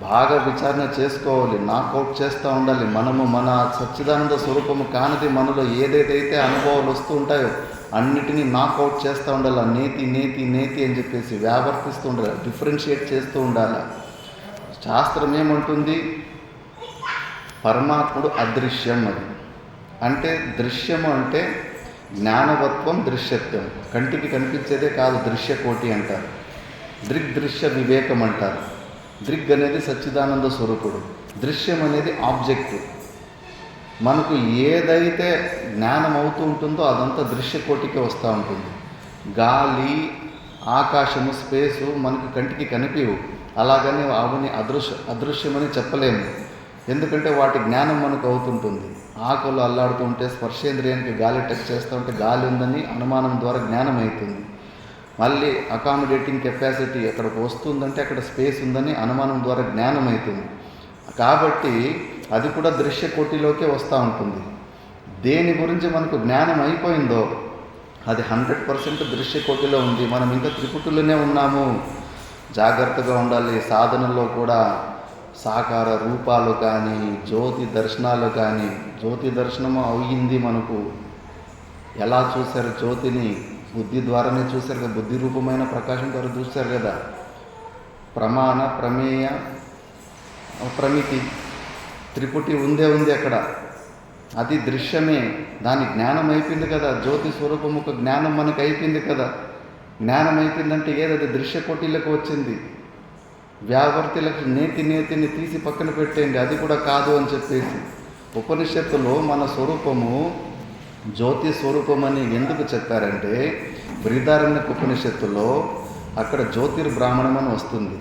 బాగా విచారణ చేసుకోవాలి, నాకౌట్ చేస్తూ ఉండాలి. మనము మన సచ్చిదానంద స్వరూపము కానిది మనలో ఏదైతే అనుభవాలు వస్తూ ఉంటాయో అన్నిటినీ నాకౌట్ చేస్తూ ఉండాలి. నేతి నేతి నేతి అని చెప్పేసి వ్యావర్తిస్తూ ఉండాలి, డిఫరెన్షియేట్ చేస్తూ ఉండాలి. శాస్త్రం ఏమంటుంది? పరమాత్ముడు అదృశ్యం అది. అంటే దృశ్యము అంటే జ్ఞానవత్వం, దృశ్యత్వం. కంటికి కనిపించేదే కాదు దృశ్యకోటి అంటారు. దృగ్దృశ్య వివేకం అంటారు. దృగ్ అనేది సచ్చిదానంద స్వరూపుడు, దృశ్యం అనేది ఆబ్జెక్ట్. మనకు ఏదైతే జ్ఞానం అవుతూ ఉంటుందో అదంతా దృశ్యకోటికే వస్తూ ఉంటుంది. గాలి, ఆకాశము, స్పేసు మనకు కంటికి కనిపించవు. అలాగని అవన్నీ అదృశ్యమని చెప్పలేము. ఎందుకంటే వాటి జ్ఞానం మనకు అవుతుంటుంది. ఆకులు అల్లాడుతూ ఉంటే స్పర్శేంద్రియానికి గాలి టచ్ చేస్తూ ఉంటే గాలి ఉందని అనుమానం ద్వారా జ్ఞానం అవుతుంది. మళ్ళీ అకామిడేటింగ్ కెపాసిటీ ఎక్కడికి వస్తుందంటే అక్కడ స్పేస్ ఉందని అనుమానం ద్వారా జ్ఞానం అవుతుంది. కాబట్టి అది కూడా దృశ్య కోటిలోకే వస్తూ ఉంటుంది. దేని గురించి మనకు జ్ఞానం అయిపోయిందో అది 100% దృశ్య కోటిలో ఉంది. మనం ఇంకా త్రిపుటిలోనే ఉన్నాము. జాగ్రత్తగా ఉండాలి. సాధనలో కూడా సాకార రూపాలు కానీ, జ్యోతి దర్శనాలు కానీ, జ్యోతి దర్శనము అయింది మనకు. ఎలా చూశారు జ్యోతిని? బుద్ధి ద్వారానే చూశారు కదా, బుద్ధి రూపమైన ప్రకాశం ద్వారా చూశారు కదా. ప్రమాణ, ప్రమేయ, ప్రమితి, త్రిపుటి ఉంది అక్కడ. అది దృశ్యమే. దాని జ్ఞానం అయిపోయింది కదా. జ్యోతి స్వరూపము ఒక జ్ఞానం మనకు అయిపోయింది కదా. జ్ఞానం అయిపోయిందంటే ఏదది దృశ్య కోటిలకు వచ్చింది. వ్యావర్తిలకు నేతిని తీసి పక్కన పెట్టేయండి, అది కూడా కాదు అని చెప్పేసి. ఉపనిషత్తులో మన స్వరూపము జ్యోతి స్వరూపమని ఎందుకు చెప్పారంటే, బృహదారణ్యక ఉపనిషత్తులో అక్కడ జ్యోతిర్బ్రాహ్మణం అని వస్తుంది.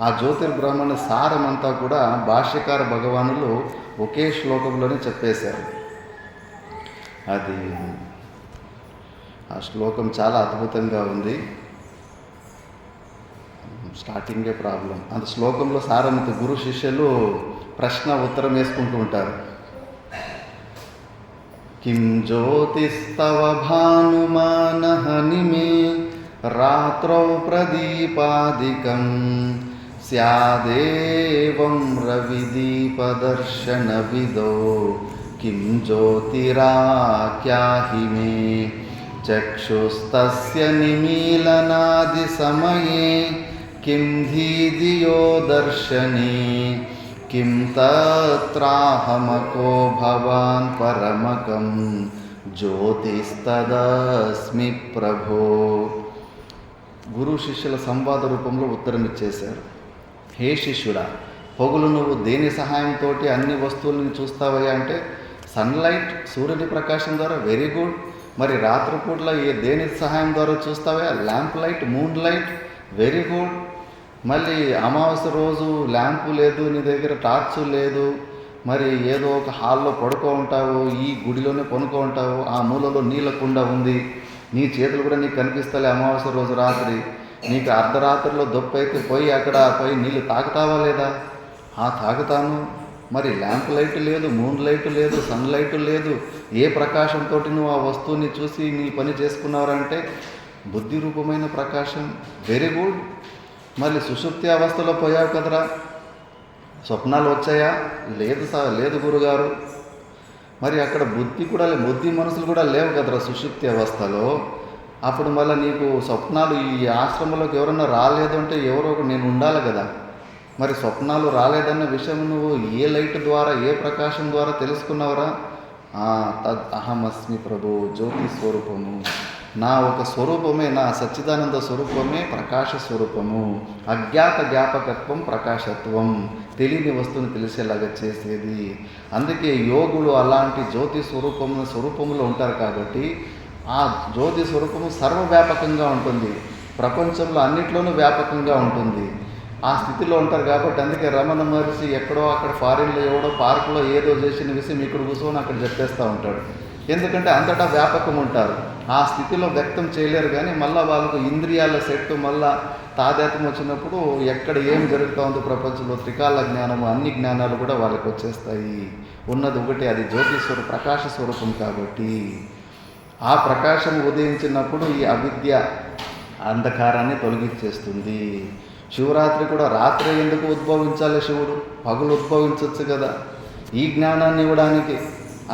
ఆ జ్యోతిర్బ్రాహ్మణ సారమంతా కూడా భాష్యకార భగవానులు ఒకే శ్లోకంలోనే చెప్పేశారు. అది ఆ శ్లోకం చాలా అద్భుతంగా ఉంది. స్టార్టింగే ప్రాబ్లం. అంత శ్లోకంలో సారమంతా గురు శిష్యులు ప్రశ్న ఉత్తరం వేసుకుంటూ ఉంటారు. కిం జ్యోతిస్తవ భానుమానః నిమే రాత్రౌ ప్రదీపాదికం స్యాదేవం రవిదీపదర్శన విదో కిం జ్యోతిరాఖ్యాహి మే చక్షుస్తస్య నిమీలనాది సమయే కిం ధియో దర్శనే కిం తత్రాహమకో భవాన్ పరమకం జ్యోతిస్తదస్మి ప్రభో. గురు శిష్యుల సంవాద రూపంలో ఉత్తరం ఇచ్చేశారు. హే శిష్యుడా, పొగులు నువ్వు దేని సహాయంతో అన్ని వస్తువులను చూస్తావయ్యా అంటే, సన్లైట్, సూర్యుని ప్రకాశం ద్వారా, వెరీ గుడ్. మరి రాత్రిపూట్ల దేని సహాయం ద్వారా చూస్తావా? Lamp light, moon light, very good. మళ్ళీ అమావాస్య రోజు ల్యాంపు లేదు, నీ దగ్గర టార్చ్ లేదు, మరి ఏదో ఒక హాల్లో పడుకో ఉంటావు, ఈ గుడిలోనే పనుకో ఉంటావు, ఆ మూలలో నీళ్ళ కుండ ఉంది, నీ చేతులు కూడా నీకు కనిపిస్తలే అమావాస్య రోజు రాత్రి. నీకు అర్ధరాత్రిలో దొప్పి అయితే పోయి అక్కడ పోయి నీళ్ళు తాగుతావా లేదా? తాగుతాను. మరి ల్యాంప్ లైట్ లేదు, మూన్ లైట్ లేదు, సన్ లైట్ లేదు, ఏ ప్రకాశంతో నువ్వు ఆ వస్తువుని చూసి నీ పని చేసుకున్నావంటే బుద్ధి రూపమైన ప్రకాశం, వెరీ గుడ్. మళ్ళీ సుషుప్తి అవస్థలో పోయావు కదరా, స్వప్నాలు వచ్చాయా? లేదు గురుగారు. మరి అక్కడ బుద్ధి మనసులు కూడా లేవు కదరా సుషుప్తి అవస్థలో. అప్పుడు మళ్ళీ నీకు స్వప్నాలు ఈ ఆశ్రమంలోకి ఎవరన్నా రాలేదు అంటే ఎవరో నేను ఉండాలి కదా. మరి స్వప్నాలు రాలేదన్న విషయం నువ్వు ఏ లైట్ ద్వారా, ఏ ప్రకాశం ద్వారా తెలుసుకున్నావురా? తద్ అహమస్మి ప్రభు, జ్యోతి స్వరూపము. నా ఒక స్వరూపమే, నా సచ్చిదానంద స్వరూపమే ప్రకాశ స్వరూపము. అజ్ఞాత జ్ఞాపకత్వం ప్రకాశత్వం, తెలియని వస్తువుని తెలిసేలాగా చేసేది. అందుకే యోగులు అలాంటి జ్యోతి స్వరూపంలో ఉంటారు. కాబట్టి ఆ జ్యోతి స్వరూపము సర్వవ్యాపకంగా ఉంటుంది, ప్రపంచంలో అన్నిట్లోనూ వ్యాపకంగా ఉంటుంది. ఆ స్థితిలో ఉంటారు కాబట్టి అందుకే రమణ మహర్షి ఎక్కడో అక్కడ ఫారిన్లో ఎవడో పార్కులో ఏదో చేసిన విషయం ఇక్కడ కూర్చొని అక్కడ చెప్పేస్తూ ఉంటాడు. ఎందుకంటే అంతటా వ్యాపకం ఉంటారు. ఆ స్థితిలో వ్యక్తం చేయలేరు. కానీ మళ్ళీ వాళ్ళకు ఇంద్రియాల సెట్ మళ్ళా తాదాత్మ్యం వచ్చినప్పుడు ఎక్కడ ఏం జరుగుతూ ఉందో ప్రపంచంలో త్రికాల జ్ఞానము అన్ని జ్ఞానాలు కూడా వాళ్ళకి వచ్చేస్తాయి. ఉన్నది ఒకటి, అది జ్యోతిస్వరూపం, ప్రకాశ స్వరూపం. కాబట్టి ఆ ప్రకాశం ఉదయించినప్పుడు ఈ అవిద్య అంధకారాన్ని తొలగించేస్తుంది. శివరాత్రి కూడా రాత్రి ఎందుకు ఉద్భవించాలి? శివుడు పగులు ఉద్భవించవచ్చు కదా. ఈ జ్ఞానాన్ని ఇవ్వడానికి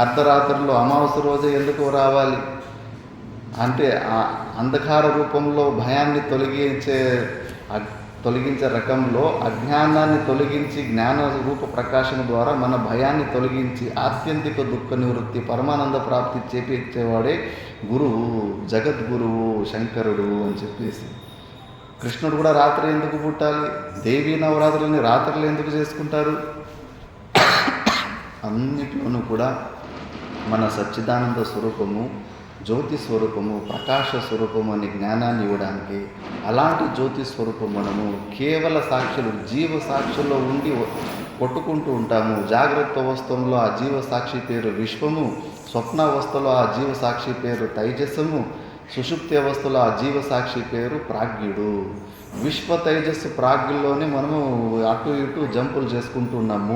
అర్ధరాత్రిలో అమావాస్య రోజే ఎందుకు రావాలి అంటే ఆ అంధకార రూపంలో భయాన్ని తొలగించే రకంలో అజ్ఞానాన్ని తొలగించి జ్ఞాన రూప ప్రకాశం ద్వారా మన భయాన్ని తొలగించి ఆత్యంతిక దుఃఖ నివృత్తి పరమానంద ప్రాప్తి చేపించేవాడే గురువు, జగద్గురువు శంకరుడు అని చెప్పేసి. కృష్ణుడు కూడా రాత్రి ఎందుకు పుట్టాలి? దేవీ నవరాత్రులని రాత్రులు ఎందుకు చేసుకుంటారు? అన్నిటిలోనూ కూడా మన సచ్చిదానంద స్వరూపము, జ్యోతి స్వరూపము, ప్రకాశ స్వరూపము అనే జ్ఞానాన్ని ఇవ్వడానికి అలాంటి జ్యోతి స్వరూపం మనము కేవల సాక్షులు, జీవ సాక్షుల్లో ఉండి కొట్టుకుంటూ ఉంటాము. జాగ్రత్త అవస్థలో ఆ జీవ సాక్షి పేరు విశ్వము, స్వప్నావస్థలో ఆ జీవ సాక్షి పేరు తైజస్సము, సుషుప్తి అవస్థలో ఆ జీవ సాక్షి పేరు ప్రాజ్ఞుడు. విశ్వ తైజస్సు ప్రాజ్ఞుల్లోనే మనము అటు ఇటు జంపులు చేసుకుంటూ ఉన్నాం.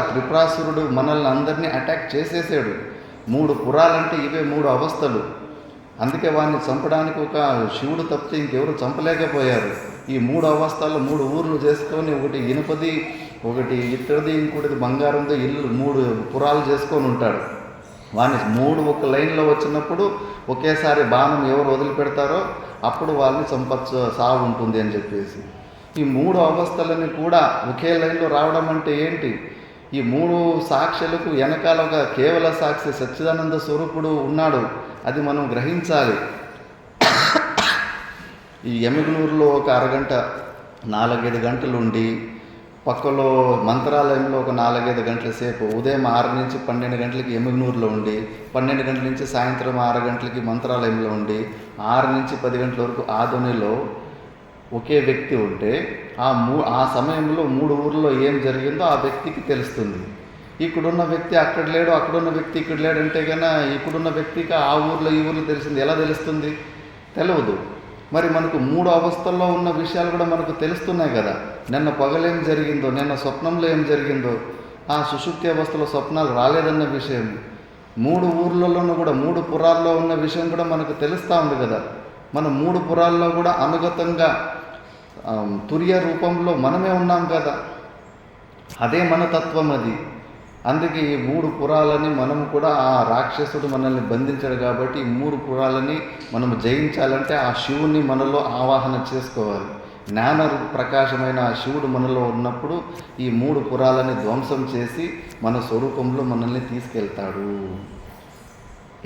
త్రిపురాసురుడు మనల్ని అందరినీ అటాక్ చేసేసాడు. 3 పురాలంటే ఇవే 3 అవస్థలు. అందుకే వాడిని చంపడానికి ఒక శివుడు తప్పితే ఇంకెవరు చంపలేకపోయారు. ఈ 3 అవస్థల్లో 3 ఊర్లు చేసుకొని, ఒకటి ఇనుపది, ఒకటి ఇత్తడిది, ఇంకోటిది బంగారంతో ఇల్లు 3 పురాలు చేసుకొని ఉంటాడు. వాడిని 3 ఒక లైన్లో వచ్చినప్పుడు ఒకేసారి బాణం ఎవరు వదిలిపెడతారో అప్పుడు వాళ్ళని సాగు ఉంటుంది అని చెప్పేసి ఈ 3 అవస్థలని కూడా ఒకే లైన్లో రావడం అంటే ఏంటి? ఈ 3 సాక్షులకు వెనకాల ఒక కేవల సాక్షి సచ్చిదానంద స్వరూపుడు ఉన్నాడు. అది మనం గ్రహించాలి. ఈ ఎమ్మిగనూరులో ఒక అరగంట 4-5 గంటలు ఉండి, పక్కలో మంత్రాలయంలో ఒక 4-5 గంటల సేపు, ఉదయం 6 నుంచి 12 గంటలకి ఎమ్మిగనూరులో ఉండి, 12 గంటల నుంచి సాయంత్రం 6 గంటలకి మంత్రాలయంలో ఉండి, 6 నుంచి 10 గంటల వరకు ఆదోనిలో ఒకే వ్యక్తి ఉంటే ఆ సమయంలో 3 ఊర్లో ఏం జరిగిందో ఆ వ్యక్తికి తెలుస్తుంది. ఇక్కడున్న వ్యక్తి అక్కడ లేడు, అక్కడున్న వ్యక్తి ఇక్కడ లేడంటే కన్నా ఇక్కడున్న వ్యక్తికి ఆ ఊర్లో ఈ ఊర్లో తెలిసింది. ఎలా తెలుస్తుంది? తెలియదు. మరి మనకు 3 అవస్థల్లో ఉన్న విషయాలు కూడా మనకు తెలుస్తున్నాయి కదా. నిన్న పగలేం జరిగిందో, నిన్న స్వప్నంలో ఏం జరిగిందో, ఆ సుషుప్తి అవస్థలో స్వప్నాలు రాలేదన్న విషయం, 3 ఊర్లలోనూ కూడా 3 పురాల్లో ఉన్న విషయం కూడా మనకు తెలుస్తూ ఉంది కదా. మన 3 పురాల్లో కూడా అనుగతంగా తుర్య రూపంలో మనమే ఉన్నాం కదా. అదే మన తత్వం అది. అందుకే ఈ 3 పురాలని మనము కూడా, ఆ రాక్షసుడు మనల్ని బంధించాడు కాబట్టి ఈ 3 పురాలని మనము జయించాలంటే ఆ శివుని మనలో ఆవాహన చేసుకోవాలి. జ్ఞాన ప్రకాశమైన ఆ శివుడు మనలో ఉన్నప్పుడు ఈ 3 పురాలని ధ్వంసం చేసి మన స్వరూపంలో మనల్ని తీసుకెళ్తాడు.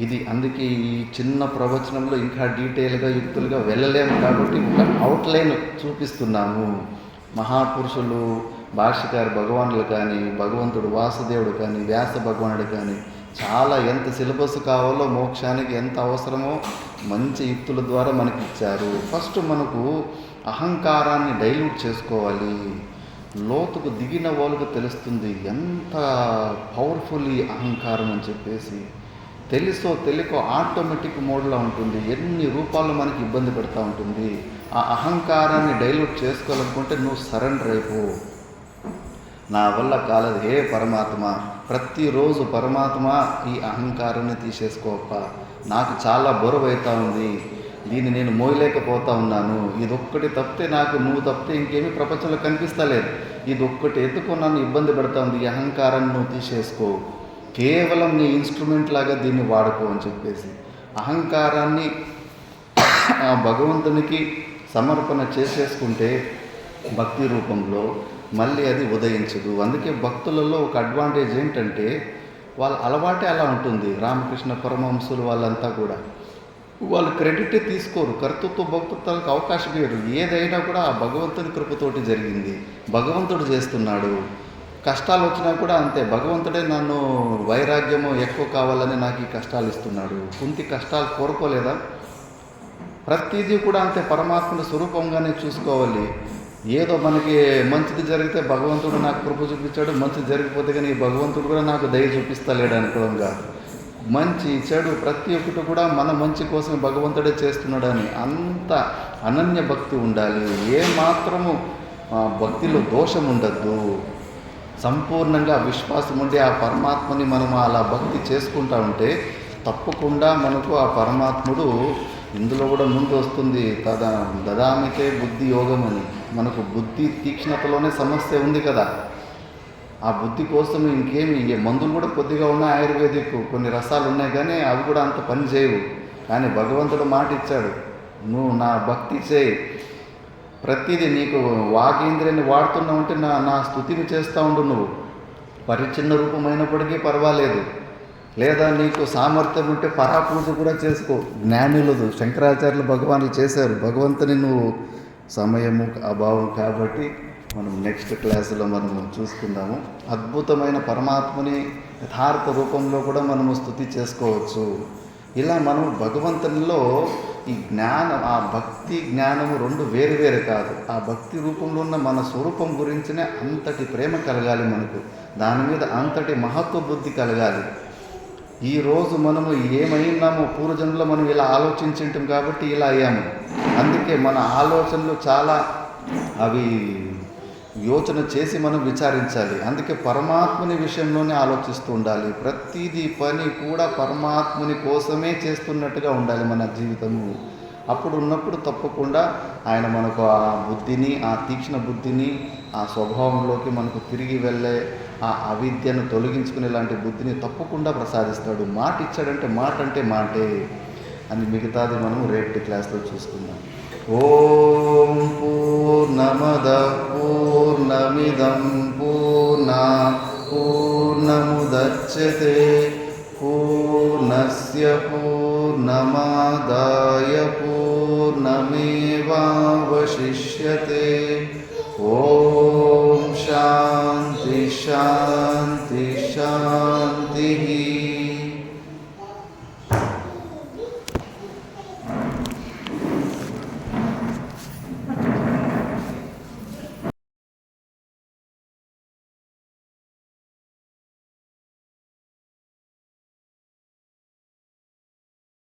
ఇది అందుకే ఈ చిన్న ప్రవచనంలో ఇంకా డీటెయిల్గా యుక్తులుగా వెళ్ళలేము కాబట్టి ఒక అవుట్లైన్ చూపిస్తున్నాము. మహాపురుషులు, భాష్యకారు భగవానులు కానీ, భగవంతుడు వాసుదేవుడు కానీ, వ్యాస భగవానుడు కానీ చాలా ఎంత సిలబస్ కావాలో, మోక్షానికి ఎంత అవసరమో మంచి యుక్తుల ద్వారా మనకి ఇచ్చారు. ఫస్ట్ మనకు అహంకారాన్ని డైల్యూట్ చేసుకోవాలి. లోతుకు దిగిన వాళ్ళకు తెలుస్తుంది ఎంత పవర్ఫుల్ ఈ అహంకారం అని చెప్పేసి. తెలుసో తెలియకో ఆటోమేటిక్ మోడ్లో ఉంటుంది. ఎన్ని రూపాల్లో మనకి ఇబ్బంది పెడతా ఉంటుంది. ఆ అహంకారాన్ని డైల్యూట్ చేసుకోవాలనుకుంటే నువ్వు సరెండర్ అయిపో. నా వల్ల కాలేదు, హే పరమాత్మ, ప్రతిరోజు పరమాత్మ ఈ అహంకారాన్ని తీసేసుకోప్ప, నాకు చాలా బరువు అవుతా ఉంది, దీన్ని నేను మోయలేకపోతా ఉన్నాను, ఇదొక్కటి తప్పితే నాకు, నువ్వు తప్పితే ఇంకేమీ ప్రపంచంలో కనిపిస్తలేదు, ఇదొక్కటి ఎత్తుకో నన్ను ఇబ్బంది పెడతా ఉంది, ఈ అహంకారాన్ని నువ్వు తీసేసుకో, కేవలం నీ ఇన్స్ట్రుమెంట్ లాగా దీన్ని వాడుకో అని చెప్పేసి అహంకారాన్ని ఆ భగవంతునికి సమర్పణ చేసేసుకుంటే భక్తి రూపంలో మళ్ళీ అది ఉదయించదు. అందుకే భక్తులలో ఒక అడ్వాంటేజ్ ఏంటంటే వాళ్ళ అలవాటే అలా ఉంటుంది. రామకృష్ణ పరమహంసులు వాళ్ళంతా కూడా వాళ్ళు క్రెడిటే తీసుకోరు. కర్తృత్వ భక్తృత్వాలకు అవకాశం ఇవ్వరు. ఏదైనా కూడా ఆ భగవంతుని కృపతోటి జరిగింది, భగవంతుడు చేస్తున్నాడు. కష్టాలు వచ్చినా కూడా అంతే, భగవంతుడే నన్ను వైరాగ్యము ఎక్కువ కావాలని నాకు ఈ కష్టాలు ఇస్తున్నాడు. కుంతి కష్టాలు కోరుకోలేదా? ప్రతిదీ కూడా అంతే, పరమాత్మని స్వరూపంగానే చూసుకోవాలి. ఏదో మనకి మంచిది జరిగితే భగవంతుడు నాకు కృప చూపించాడు, మంచిది జరిగిపోతే కానీ భగవంతుడు కూడా నాకు దయ చూపిస్తలేడు అనుకోవడం కాదు. మంచి చెడు ప్రతి ఒక్కటి కూడా మన మంచి కోసం భగవంతుడే చేస్తున్నాడని అంత అనన్య భక్తి ఉండాలి. ఏ మాత్రము భక్తిలో దోషం ఉండద్దు. సంపూర్ణంగా విశ్వాసం ఉండి ఆ పరమాత్మని మనం అలా భక్తి చేసుకుంటా ఉంటే తప్పకుండా మనకు ఆ పరమాత్ముడు, ఇందులో కూడా ముందు వస్తుంది దదామితే బుద్ధి యోగం అని. మనకు బుద్ధి తీక్ష్ణతలోనే సమస్య ఉంది కదా. ఆ బుద్ధి కోసం ఇంకేమి మందులు కూడా కొద్దిగా ఉన్నాయి, ఆయుర్వేదిక్ కొన్ని రసాలు ఉన్నాయి, కానీ అవి కూడా అంత పని చేయవు. కానీ భగవంతుడు మాట ఇచ్చాడు, నువ్వు నా భక్తి చేయి, ప్రతిదీ నీకు వాగేంద్రియాన్ని వాడుతున్నావు అంటే నా స్తుతిని చేస్తూ ఉండు. నువ్వు పరిచ్ఛిన్న రూపమైనప్పటికీ పర్వాలేదు, లేదా నీకు సామర్థ్యం ఉంటే పరాపూజ కూడా చేసుకో. జ్ఞానులు శంకరాచార్యులు భగవాన్లు చేశారు. భగవంతుని నువ్వు సమయము అభావం కాబట్టి మనం నెక్స్ట్ క్లాసులో మనము చూసుకుందాము. అద్భుతమైన పరమాత్మని యథార్థ రూపంలో కూడా మనము స్తుతి చేసుకోవచ్చు. ఇలా మనం భగవంతునిలో ఈ జ్ఞానం, ఆ భక్తి జ్ఞానము రెండు వేరు వేరు కాదు. ఆ భక్తి రూపంలో ఉన్న మన స్వరూపం గురించినే అంతటి ప్రేమ కలగాలి మనకు, దాని మీద అంతటి మహత్వ బుద్ధి కలగాలి. ఈరోజు మనము ఏమైనామో పూర్వజన్మలో మనం ఇలా ఆలోచించుంటాం కాబట్టి ఇలా అయ్యాము. అందుకే మన ఆలోచనలు చాలా అవి యోచన చేసి మనం విచారించాలి. అందుకే పరమాత్మని విషయంలోనే ఆలోచిస్తూ ఉండాలి. ప్రతిదీ పని కూడా పరమాత్మని కోసమే చేస్తున్నట్టుగా ఉండాలి మన జీవితము. అప్పుడు ఉన్నప్పుడు తప్పకుండా ఆయన మనకు ఆ బుద్ధిని, ఆ తీక్ష్ణ బుద్ధిని, ఆ స్వభావంలోకి మనకు తిరిగి వెళ్ళే ఆ అవిద్యను తొలగించుకునే లాంటి బుద్ధిని తప్పకుండా ప్రసాదిస్తాడు. మాట ఇచ్చాడంటే మాట అంటే మాటే అని మిగతాది మనం రేపటి క్లాస్లో చూసుకుందాం. ఓం పూర్ణమద పూర్ణమిదం పూర్ణాత్ పూర్ణముదచ్యతే పూర్ణస్య పూర్ణమాదాయ పూర్ణమేవావశిష్యతే. ఓం శాంతి శాంతి.